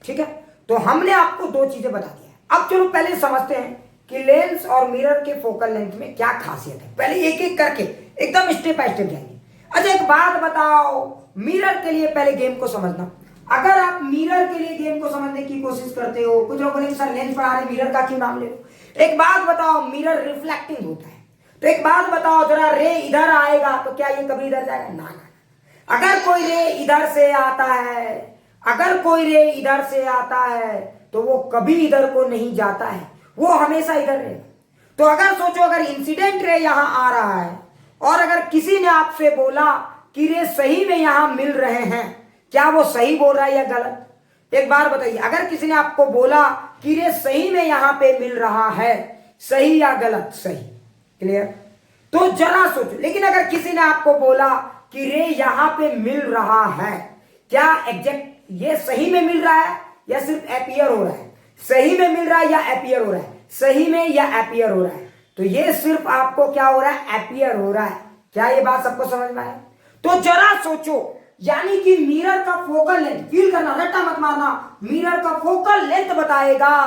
ठीक है, तो हमने आपको दो चीजें बता दिया है। अब चलो पहले समझते हैं कि लेंस और मिरर के फोकल लेंथ में क्या खासियत है। पहले एक एक करके एकदम स्टेप बाय स्टेप जाएंगे। अच्छा एक बात बताओ, मिरर के लिए पहले गेम को समझना। अगर आप मिरर के लिए गेम को समझने की कोशिश करते हो, कुछ लोग बोलेंगे सर लेंस पढ़ा रहे मिरर का क्यों नाम ले रहे हो। एक बात बताओ, मिरर रिफ्लेक्टिंग होता है, तो एक बात बताओ जरा, रे इधर आएगा तो क्या ये कभी इधर जाएगा? ना ना। अगर कोई रे इधर से आता है, अगर कोई रे इधर से आता है तो वो कभी इधर को नहीं जाता है, वो हमेशा इधर रहेगा। तो अगर सोचो, अगर इंसिडेंट रे यहां आ रहा है और अगर किसी ने आपसे बोला कि रे सही में यहां मिल रहे हैं, क्या वो सही बोल रहा है या गलत? एक बार बताइए, अगर किसी ने आपको बोला कि रे सही में यहां पे मिल रहा है, सही या गलत? सही। क्लियर? तो जरा सोचो। लेकिन अगर किसी ने आपको बोला कि रे यहां पे मिल रहा है, क्या एग्जैक्ट ये सही में मिल रहा है या सिर्फ एपियर हो रहा है? सही में मिल रहा है या एपियर हो रहा है? सही में या एपियर हो रहा है? तो ये सिर्फ आपको क्या हो रहा है? एपियर हो रहा है। क्या ये बात सबको समझ में आया? तो जरा सोचो, यानी कि मिरर का फोकल लेंथ, फील करना, रट्टा मत मारना, मिरर का फोकल लेंथ बताएगा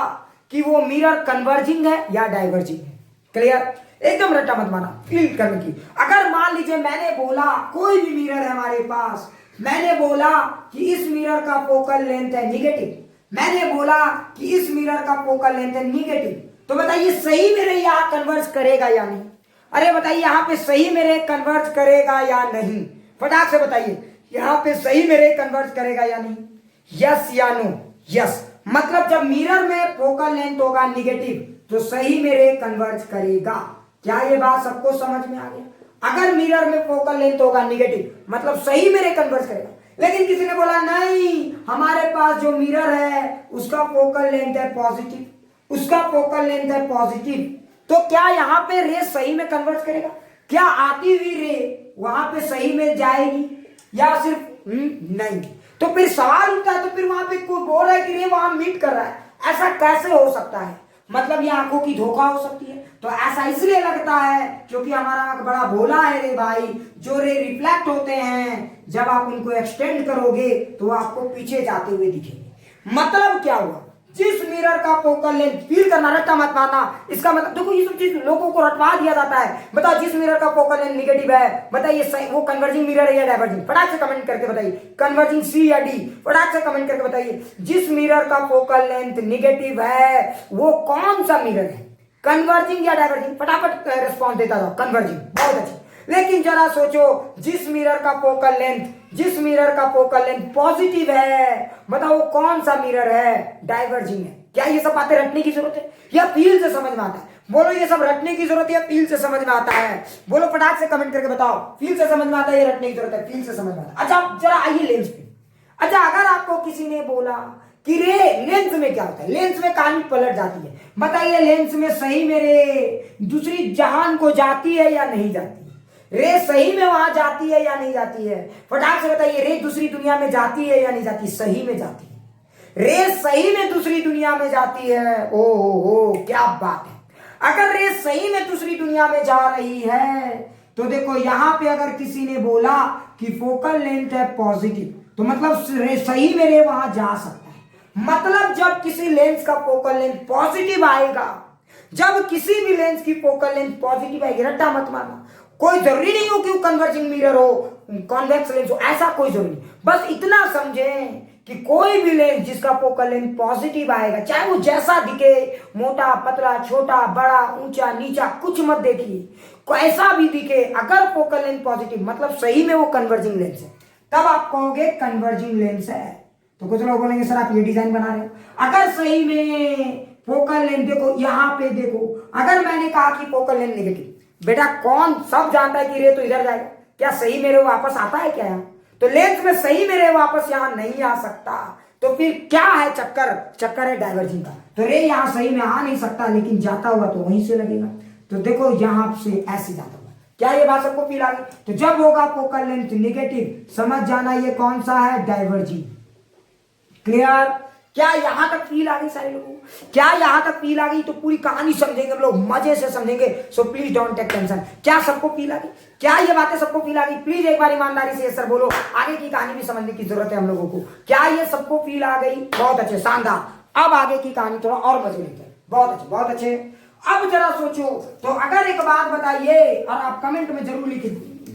कि वो मिरर कन्वर्जिंग है या डाइवर्जिंग है। क्लियर? एकदम रट्टा मत मारना, फील करने की। अगर मान लीजिए मैंने बोला, कोई भी मिरर है हमारे पास, मैंने बोला कि इस मिरर का फोकल लेंथ है निगेटिव, मैंने बोला कि इस मिरर का फोकल लेंथ है निगेटिव, तो बताइए सही मेरे यहां कन्वर्ज करेगा या नहीं? अरे बताइए यहां पे सही मेरे कन्वर्ज करेगा या नहीं? फटाक से बताइए, यहां पे सही मेरे कन्वर्ज करेगा या नहीं? यस या नो? यस। मतलब जब मिरर में फोकल लेंथ होगा निगेटिव तो सही मेरे कन्वर्ज करेगा। क्या ये बात सबको समझ में आ गया? अगर मिरर में फोकल लेंथ होगा निगेटिव मतलब सही मेरे कन्वर्ज करेगा। लेकिन किसी ने बोला नहीं, हमारे पास जो मिरर है उसका फोकल लेंथ है पॉजिटिव, उसका फोकल लेंथ है पॉजिटिव, तो क्या यहां पे रे सही में कन्वर्ज करेगा? क्या आती हुई रे वहां पे सही में जाएगी या सिर्फ नहीं? तो फिर सवाल उठता है, तो फिर वहां पे कोई बोल रहा है कि रे वहां मीट कर रहा है, ऐसा कैसे हो सकता है? मतलब ये आंखों की धोखा हो सकती है। तो ऐसा इसलिए लगता है क्योंकि हमारा आंख बड़ा भोला है रे भाई। जो रे रिफ्लेक्ट होते हैं, जब आप उनको एक्सटेंड करोगे तो आपको पीछे जाते हुए दिखेंगे। मतलब क्या हुआ? जिस मिरर का फोकल लेंथ, फील करना, रट्टा मत मारना, इसका मतलब देखो ये सब चीज लोगों को रटवा दिया जाता है। बताओ जिस मिरर का फोकल लेंथ निगेटिव है, बताइए वो कन्वर्जिंग मिरर है या डाइवर्जिंग? फटाक से कमेंट करके बताइए, कन्वर्जिंग सी या डी? फटाक से कमेंट करके बताइए। जिस मिरर का फोकल लेंथ निगेटिव है वो कौन सा मिरर है, कन्वर्जिंग या डाइवर्जिंग? फटाफट रिस्पॉन्स देता जाओ, कन्वर्जिंग। बहुत अच्छी। लेकिन जरा सोचो, जिस मिरर का फोकल लेंथ, जिस मिरर का फोकल लेंथ पॉजिटिव है, बताओ वो कौन सा मिरर है, डाइवर्जिंग है? क्या ये सब बातें रटने की जरूरत है या फील से समझ में आता है? बोलो ये सब रटने की जरूरत है या फील से समझ में आता है? बोलो फटाक से कमेंट करके बताओ, फील से समझ में आता है या रटने की जरूरत है? फील से समझ में आता है। अच्छा जरा आइए लेंस पे। अच्छा अगर आपको किसी ने बोला कि रे लेंस में क्या होता है, लेंस में कहानी पलट जाती है, बताइए लेंस में सही मेरे दूसरी जहान को जाती है या नहीं जाती? रे सही में वहां जाती है या नहीं जाती है? फटाक से बताइए, रे दूसरी दुनिया में जाती है या नहीं जाती? सही में जाती है। रे सही में दूसरी दुनिया में जाती है। ओ हो क्या बात है। अगर रे सही में दूसरी दुनिया में जा रही है तो देखो यहां पे अगर किसी ने बोला कि फोकल लेंथ है पॉजिटिव, तो मतलब रे सही में रे वहां जा सकता है। मतलब जब किसी लेंस का फोकल लेंथ पॉजिटिव आएगा, जब किसी भी लेंस की फोकल लेंथ पॉजिटिव आएगी, रट्टा मत मारना, कोई जरूरी नहीं हो कि वो कन्वर्जिंग मिरर हो, कॉन्वेक्स लेंस हो, ऐसा कोई जरूरी नहीं। बस इतना समझें कि कोई भी लेंस जिसका फोकल लेंथ पॉजिटिव आएगा, चाहे वो जैसा दिखे, मोटा पतला छोटा बड़ा ऊंचा नीचा, कुछ मत देखिए, ऐसा भी दिखे, अगर फोकल लेंथ पॉजिटिव मतलब सही में वो कन्वर्जिंग लेंस है, तब आप कहोगे कन्वर्जिंग लेंस है। तो कुछ लोग बोलेंगे सर आप ये डिजाइन बना रहे हो। अगर सही में फोकल लेंथ देखो, यहां पे देखो, अगर मैंने कहा कि फोकल लेंथ नेगेटिव, बेटा कौन सब जानता है कि रे तो इधर जाएगा, क्या सही मेरे वापस आता है क्या यहाँ? तो लेंस में सही मेरे वापस यहां नहीं आ सकता, तो फिर क्या है चक्कर? चक्कर है डाइवर्जिंग का। तो रे यहां सही में आ नहीं सकता, लेकिन जाता हुआ तो वहीं से लगेगा। तो देखो यहां से ऐसे जाता हुआ। क्या ये बात सबको फील आ गई? तो जब होगा फोकल लेंथ नेगेटिव, समझ जाना ये कौन सा है, डाइवर्जिंग। क्लियर? क्या यहां तक फील आ गई सारे लोगों को? क्या यहां तक फील आ गई? तो पूरी कहानी समझेंगे हम लोग, मजे से समझेंगे। So please don't take tension. क्या सबको फील आ गई? क्या ये बातें सबको फील आ गई? प्लीज एक बार ईमानदारी से सर बोलो, आगे की कहानी भी समझने की जरूरत है हम लोगों को। क्या ये सबको फील आ गई? बहुत अच्छे, शानदार। अब आगे की कहानी थोड़ा और मजे लेते हैं। बहुत अच्छे, बहुत अच्छे। अब जरा सोचो, तो अगर एक बात बताइए, और आप कमेंट में जरूर लिख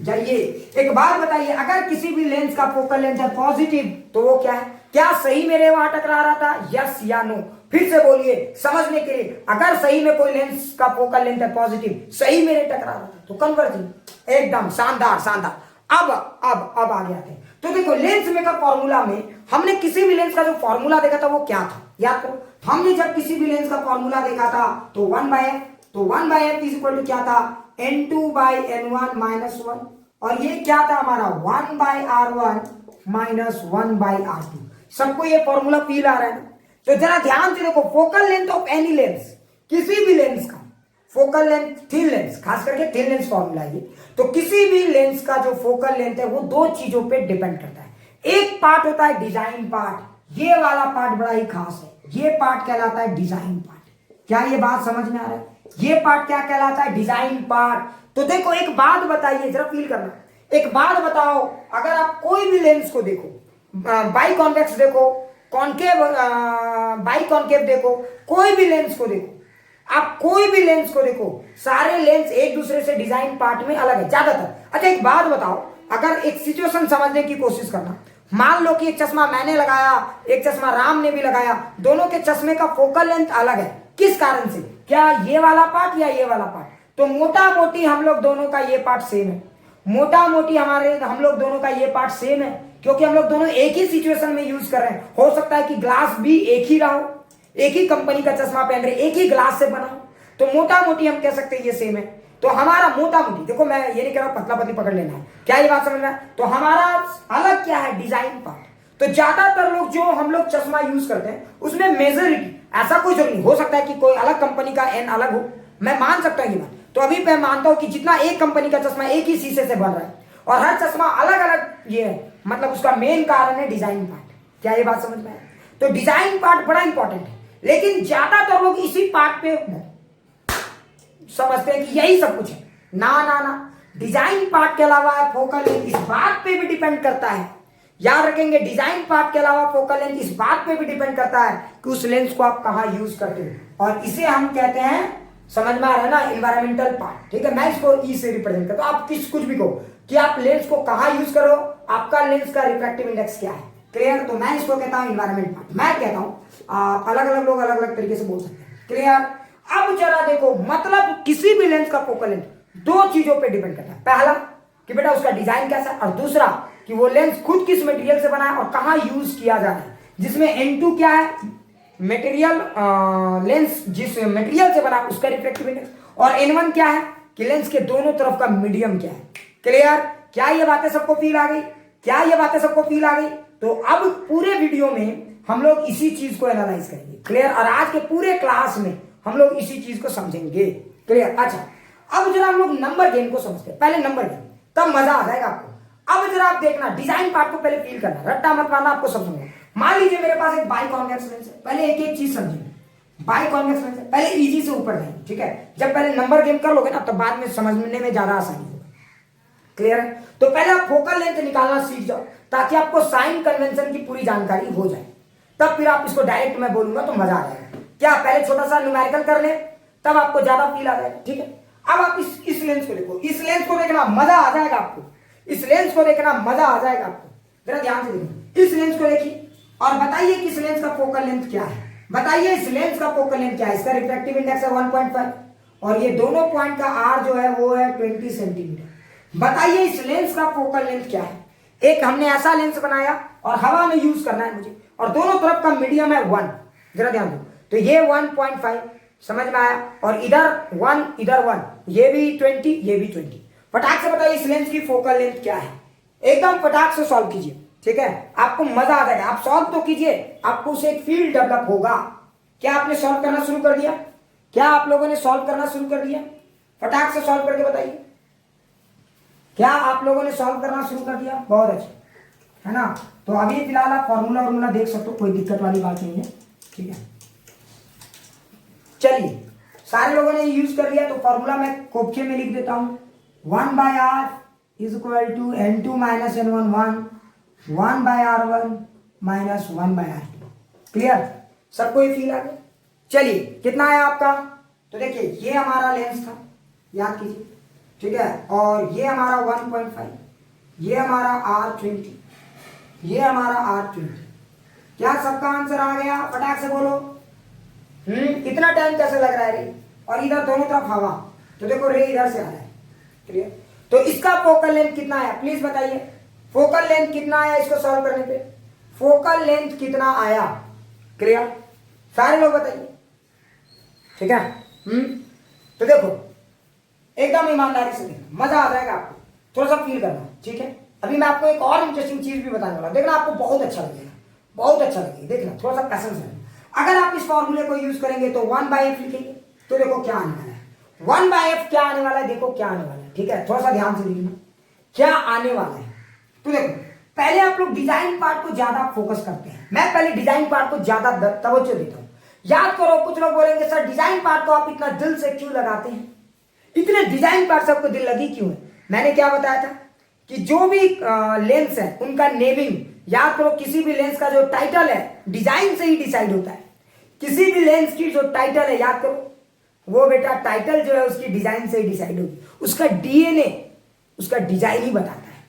जाइए, एक बात बताइए, अगर किसी भी लेंस का फोकल लेंथ है पॉजिटिव, तो वो क्या है? क्या सही मेरे वहां टकरा रहा था? यस या नो? फिर से बोलिए समझने के लिए। अगर सही में कोई लेंस का फोकल लेंथ है पॉजिटिव, सही मेरे टकरा रहा था, तो कन्वर्जिंग, एकदम शानदार, शानदार। अब आगे आते हैं। तो देखो, लेंस मेकर फॉर्मूला में हमने किसी भी लेंस का जो फॉर्मूला देखा था वो क्या था, याद करो। हमने जब किसी भी लेंस का फॉर्मूला देखा था तो 1/f, तो 1/f इज इक्वल टू क्या था? n2/n1 minus 1। और ये क्या था हमारा? 1/r1 minus 1/r2। सबको ये फॉर्मूला फील आ रहा है ना? तो जरा ध्यान से देखो, focal length of any lens, किसी भी लेंस का फोकल लेंथ, थिन लेंस, खास करके थिन लेंस फॉर्मूला है। तो किसी भी लेंस का जो फोकल लेंथ है वो दो चीजों पे डिपेंड करता है। एक पार्ट होता है डिजाइन पार्ट, ये वाला पार्ट बड़ा ही खास है, ये पार्ट कहलाता है डिजाइन पार्ट। क्या ये बात समझ में आ रहा है? ये पार्ट क्या कहलाता है? Design part. तो देखो, एक बात बताइए, जरा फील करना, एक बात बताओ, अगर आप कोई भी लेंस को देखो, बाई कॉन्वेक्स देखो, कॉन्केव, बाई कॉन्केव देखो, कोई भी लेंस को देखो, आप कोई भी लेंस को देखो, सारे लेंस एक दूसरे से डिजाइन पार्ट में अलग है ज्यादातर। अच्छा, एक बात बताओ, अगर एक सिचुएशन समझने की कोशिश करना, मान लो कि एक चश्मा मैंने लगाया, एक चश्मा राम ने भी लगाया, दोनों के चश्मे का फोकल लेंथ अलग है। किस कारण से? क्या ये वाला पार्ट या ये वाला पार्ट? तो मोटा मोटी हम लोग दोनों का ये पार्ट सेम है, मोटा मोटी हम लोग दोनों का ये पार्ट सेम है, क्योंकि हम लोग दोनों एक ही सिचुएशन में यूज कर रहे हैं। हो सकता है कि ग्लास भी एक ही रहा हो, एक ही कंपनी का चश्मा पहन रहे, एक ही ग्लास से बना हो, तो मोटा मोटी हम कह सकते हैं ये सेम है। तो हमारा मोटा मोटी, देखो मैं ये नहीं कह रहा पतला पतली पकड़ लेना है, क्या ये बात समझ में? तो हमारा अलग क्या है? Design part. तो ज्यादातर लोग जो हम लोग चश्मा यूज करते हैं उसमें मेजोरिटी, ऐसा कोई जरूरी नहीं, हो सकता है कि कोई अलग कंपनी का एन अलग हो, मैं मान सकता हूँ ये बात। तो अभी मैं मानता हूं कि जितना एक कंपनी का चश्मा एक ही शीशे से बन रहा है और हर चश्मा अलग अलग ये है, मतलब उसका मेन कारण है डिजाइन पार्ट। क्या ये बात समझ में आया? तो डिजाइन पार्ट बड़ा इंपॉर्टेंट है, लेकिन ज्यादातर लोग इसी पार्ट पे समझते हैं कि यही सब कुछ है। ना ना ना, डिजाइन पार्ट के अलावा फोकल लेंथ इस बात पे भी डिपेंड करता है, याद रखेंगे, डिजाइन पार्ट के अलावा फोकल लेंथ इस बात पे भी डिपेंड करता है कि उस लेंस को आप कहां यूज करते हो, और इसे हम कहते हैं, समझ में आ रहा है ना, इन्वायरमेंटल पार्ट। ठीक है, मैं इसको ई से रिप्रेजेंट करता हूं। आप कुछ भी कहो कि आप लेंस को कहां यूज करो, आपका लेंस का रिफ्रैक्टिव इंडेक्स क्या है, क्लियर? तो मैं इसको कहता हूं इन्वायरमेंट पार्ट। मैं कहता हूं अलग अलग लोग अलग अलग तरीके से बोल सकते हैं, क्लियर? अब जरा देखो, मतलब किसी भी लेंस का फोकल लेंथ दो चीजों पे डिपेंड करता है। पहला कि बेटा उसका डिजाइन कैसा है, और दूसरा कि वो लेंस खुद किस मटेरियल से बना है और कहां यूज किया जा रहा है, जिसमें N2 क्या है? मटेरियल, लेंस जिस मटेरियल से बना उसका रिफ्रैक्टिव इंडेक्स, और N1 क्या है कि लेंस के दोनों तरफ का मीडियम क्या है, क्लियर? क्या ये बातें सबको फील आ गई? क्या ये बातें सबको फील आ गई? तो अब पूरे वीडियो में हम लोग इसी चीज को एनालाइज करेंगे, क्लियर? और आज के पूरे क्लास में हम लोग इसी चीज को समझेंगे, क्लियर? अच्छा, अब जरा हम लोग नंबर गेम को समझते हैं। पहले नंबर गेम, तब मजा आ जाएगा आपको। अब जरा आप देखना, डिजाइन पार्ट को पहले फील करना, रट्टा मत मारना, आपको समझूंगा। मान लीजिए मेरे पास एक बाई कॉन्वेक्स लेंस है, पहले एक एक चीज समझेंगे। बाई कॉन्वेक्स लेंस है, पहले इजी से ऊपर जाएंगे, ठीक है? जब पहले नंबर गेम कर लोगे ना, तो बाद में समझने में ज्यादा आसानी होगा, क्लियर है? तो पहले आप फोकल लेंथ निकालना सीख जाओ, ताकि आपको साइन कन्वेंशन की पूरी जानकारी हो जाए, तब फिर आप इसको डायरेक्ट मैं बोलूंगा तो मजा आ जाएगा। क्या पहले छोटा सा न्यूमेरिकल कर ले, तब आपको ज्यादा फील आ जाएगा, ठीक है? अब आप इस लेंस को देखो, इस लेंस को देखना, मजा आ जाएगा आपको। इस लेंस को देखना, मजा आ जाएगा आपको। जरा ध्यान से देखो, इस लेंस को देखिए और बताइए कि इस लेंस का फोकल लेंथ क्या है। बताइए इस लेंस का फोकल लेंथ क्या है? इसका रिफ्रैक्टिव इंडेक्स है 1.5 और ये दोनों पॉइंट का आर जो है वो है 20 सेंटीमीटर। बताइए इस लेंस का फोकल लेंथ क्या है? एक हमने ऐसा लेंस बनाया और हवा में यूज करना है मुझे, और दोनों तरफ का मीडियम है 1। जरा ध्यान दो, तो ये 1.5, समझ में आया? और इधर 1, इधर 1, ये भी 20, ये भी 20। फटाक से बताइए इस लेंस की फोकल लेंथ क्या है? एकदम फटाक से सॉल्व कीजिए, ठीक है? आपको मजा आ जाएगा। आप सॉल्व तो कीजिए, आपको उसे एक फील डेवलप होगा। क्या आपने सॉल्व करना शुरू कर दिया? क्या आप लोगों ने सॉल्व करना शुरू कर दिया? फटाक से सॉल्व करके बताइए, क्या आप लोगों ने सॉल्व करना शुरू कर दिया? बहुत अच्छा, है ना। तो अभी फिलहाल आप फॉर्मूला देख सकते हो, कोई दिक्कत वाली बात नहीं है, ठीक है। चलिए सारे लोगों ने यूज कर लिया, तो फॉर्मूला मैं कोपचे में लिख देता हूं, 1/r is equal to n2 minus n1 1/r1 minus 1/r2। Clear, सबको ये फील आ गया। चलिए कितना है आपका, तो देखिए ये हमारा लेंस था, याद कीजिए, ठीक है, और ये हमारा 1.5, ये हमारा R20, ये हमारा R20। क्या सबका आंसर आ गया, फटाक से बोलो। इतना टाइम कैसे लग रहा है रे, और इधर दोनों तरफ हवा, तो देखो रे इधर से आ रहा है। क्लियर, तो इसका फोकल लेंथ कितना है प्लीज बताइए, फोकल लेंथ कितना आया इसको सॉल्व करने पे, फोकल लेंथ कितना आया। क्लियर, सारे लोग बताइए, ठीक है। तो देखो एकदम ईमानदारी से देखना, मजा आ जाएगा आपको, थोड़ा सा फील करना, ठीक है। अभी मैं आपको एक और इंटरेस्टिंग चीज भी बताने वाला, देखना आपको बहुत अच्छा लगेगा, बहुत अच्छा लगेगा, देखना थोड़ा सा पैशन से। अगर आप इस फॉर्मूले को यूज करेंगे तो 1/f लिखेंगे, तो देखो क्या आने वाला है, 1/f क्या आने वाला है, देखो क्या आने वाला है, ठीक है, थोड़ा सा ध्यान से देखना क्या आने वाला है। तो देखो पहले आप लोग डिजाइन पार्ट को ज्यादा फोकस करते हैं, मैं पहले डिजाइन पार्ट को ज्यादा तवज्जो देता हूं। याद करो, कुछ लोग बोलेंगे सर डिजाइन पार्ट को आप इतना दिल से क्यों लगाते हैं, इतने डिजाइन पार्ट सबको दिल लगी क्यों है। मैंने क्या बताया था कि जो भी लेंस है उनका नेमिंग, याद करो किसी भी लेंस का जो टाइटल है डिजाइन से ही डिसाइड होता है। किसी भी लेंस की जो टाइटल है, याद करो वो बेटा टाइटल जो है उसकी डिजाइन से ही डिसाइड होगी, उसका डीएनए उसका डिजाइन ही बताता है,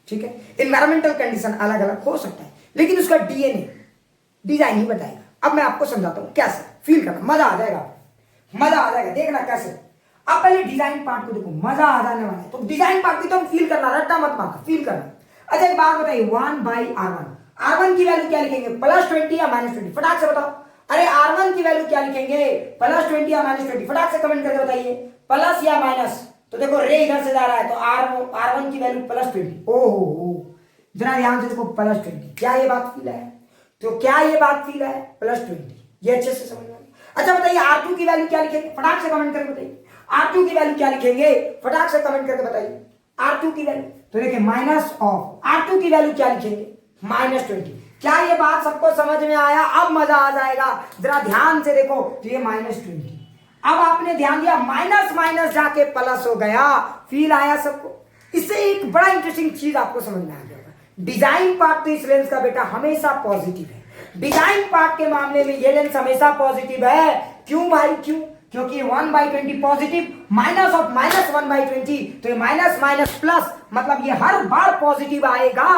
ठीक है। एनवायरमेंटल कंडीशन अलग अलग हो सकता है, लेकिन उसका डीएनए डिजाइन ही बताएगा। अब मैं आपको समझाता हूं कैसे, फील करना, मजा आ जाएगा, मजा आ जाएगा, देखना कैसे। अब पहले डिजाइन पार्ट को देखो, मजा आ जाने वाला है। तो डिजाइन पार्ट की तो फील करना, रट्टा मत मारना, फील करना। अच्छा एक बात बताइए, 1/r1, R1 की वैल्यू क्या लिखेंगे, +20 या -20, फटाक से बताओ। अरे R1 की वैल्यू क्या लिखेंगे, +20 या -20, फटाक से कमेंट करके बताइए, प्लस या माइनस। तो देखो रे इधर से जा रहा है, तो R1 की वैल्यू +20। ओहो, जरा ध्यान से देखो, +20, क्या ये बात फील है, तो क्या ये बात फील है, +20, ये अच्छे से समझ में। अच्छा बताइए R2 की वैल्यू क्या लिखेंगे, फटाक से कमेंट करके बताइए, R2 की वैल्यू क्या लिखेंगे, फटाक से कमेंट करके बताइए, R2 की वैल्यू। तो देखिए माइनस ऑफ R2 की वैल्यू क्या लिखेंगे, -20। क्या ये बात सबको समझ में आया, अब मजा आ जाएगा, जरा ध्यान से देखो। तो ये -20, अब आपने ध्यान दिया, माइनस माइनस जाके प्लस हो गया, फील आया सबको। इससे एक बड़ा इंटरेस्टिंग चीज आपको समझ में आ गया, डिजाइन पार्ट तो इस लेंस का बेटा हमेशा पॉजिटिव है। डिजाइन पार्ट के मामले में ये लेंस हमेशा पॉजिटिव है। क्यों भाई, क्यों, क्योंकि 1/20 पॉजिटिव, माइनस ऑफ -1/20, तो ये माइनस माइनस प्लस, मतलब ये हर बार पॉजिटिव आएगा।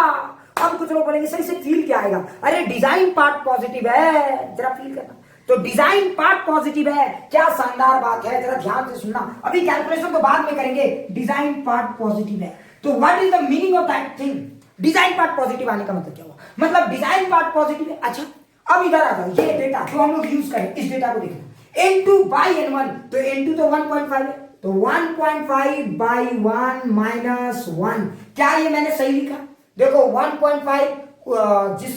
अब कुछ लोग बोलेंगे सर इसे फील क्या आएगा, अरे डिजाइन पार्ट पॉजिटिव है, जरा फील करना। तो डिजाइन पार्ट पॉजिटिव है, क्या शानदार बात है, जरा ध्यान से सुनना। अभी कैलकुलेशन तो बाद में करेंगे, डिजाइन पार्ट पॉजिटिव है, तो what is the meaning of that thing, design part positive आने का मतलब क्या हुआ, मतलब डिजाइन पार्ट पॉजिटिव है। अच्छा अब इधर आ जाओ, ये डेटा जो हम लोग यूज करें, इस डेटा को देखना, n2/n1, तो n2 तो 1.5 है, तो 1.5/1 - 1, क्या ये मैंने सही लिखा, देखो 1.5 जिस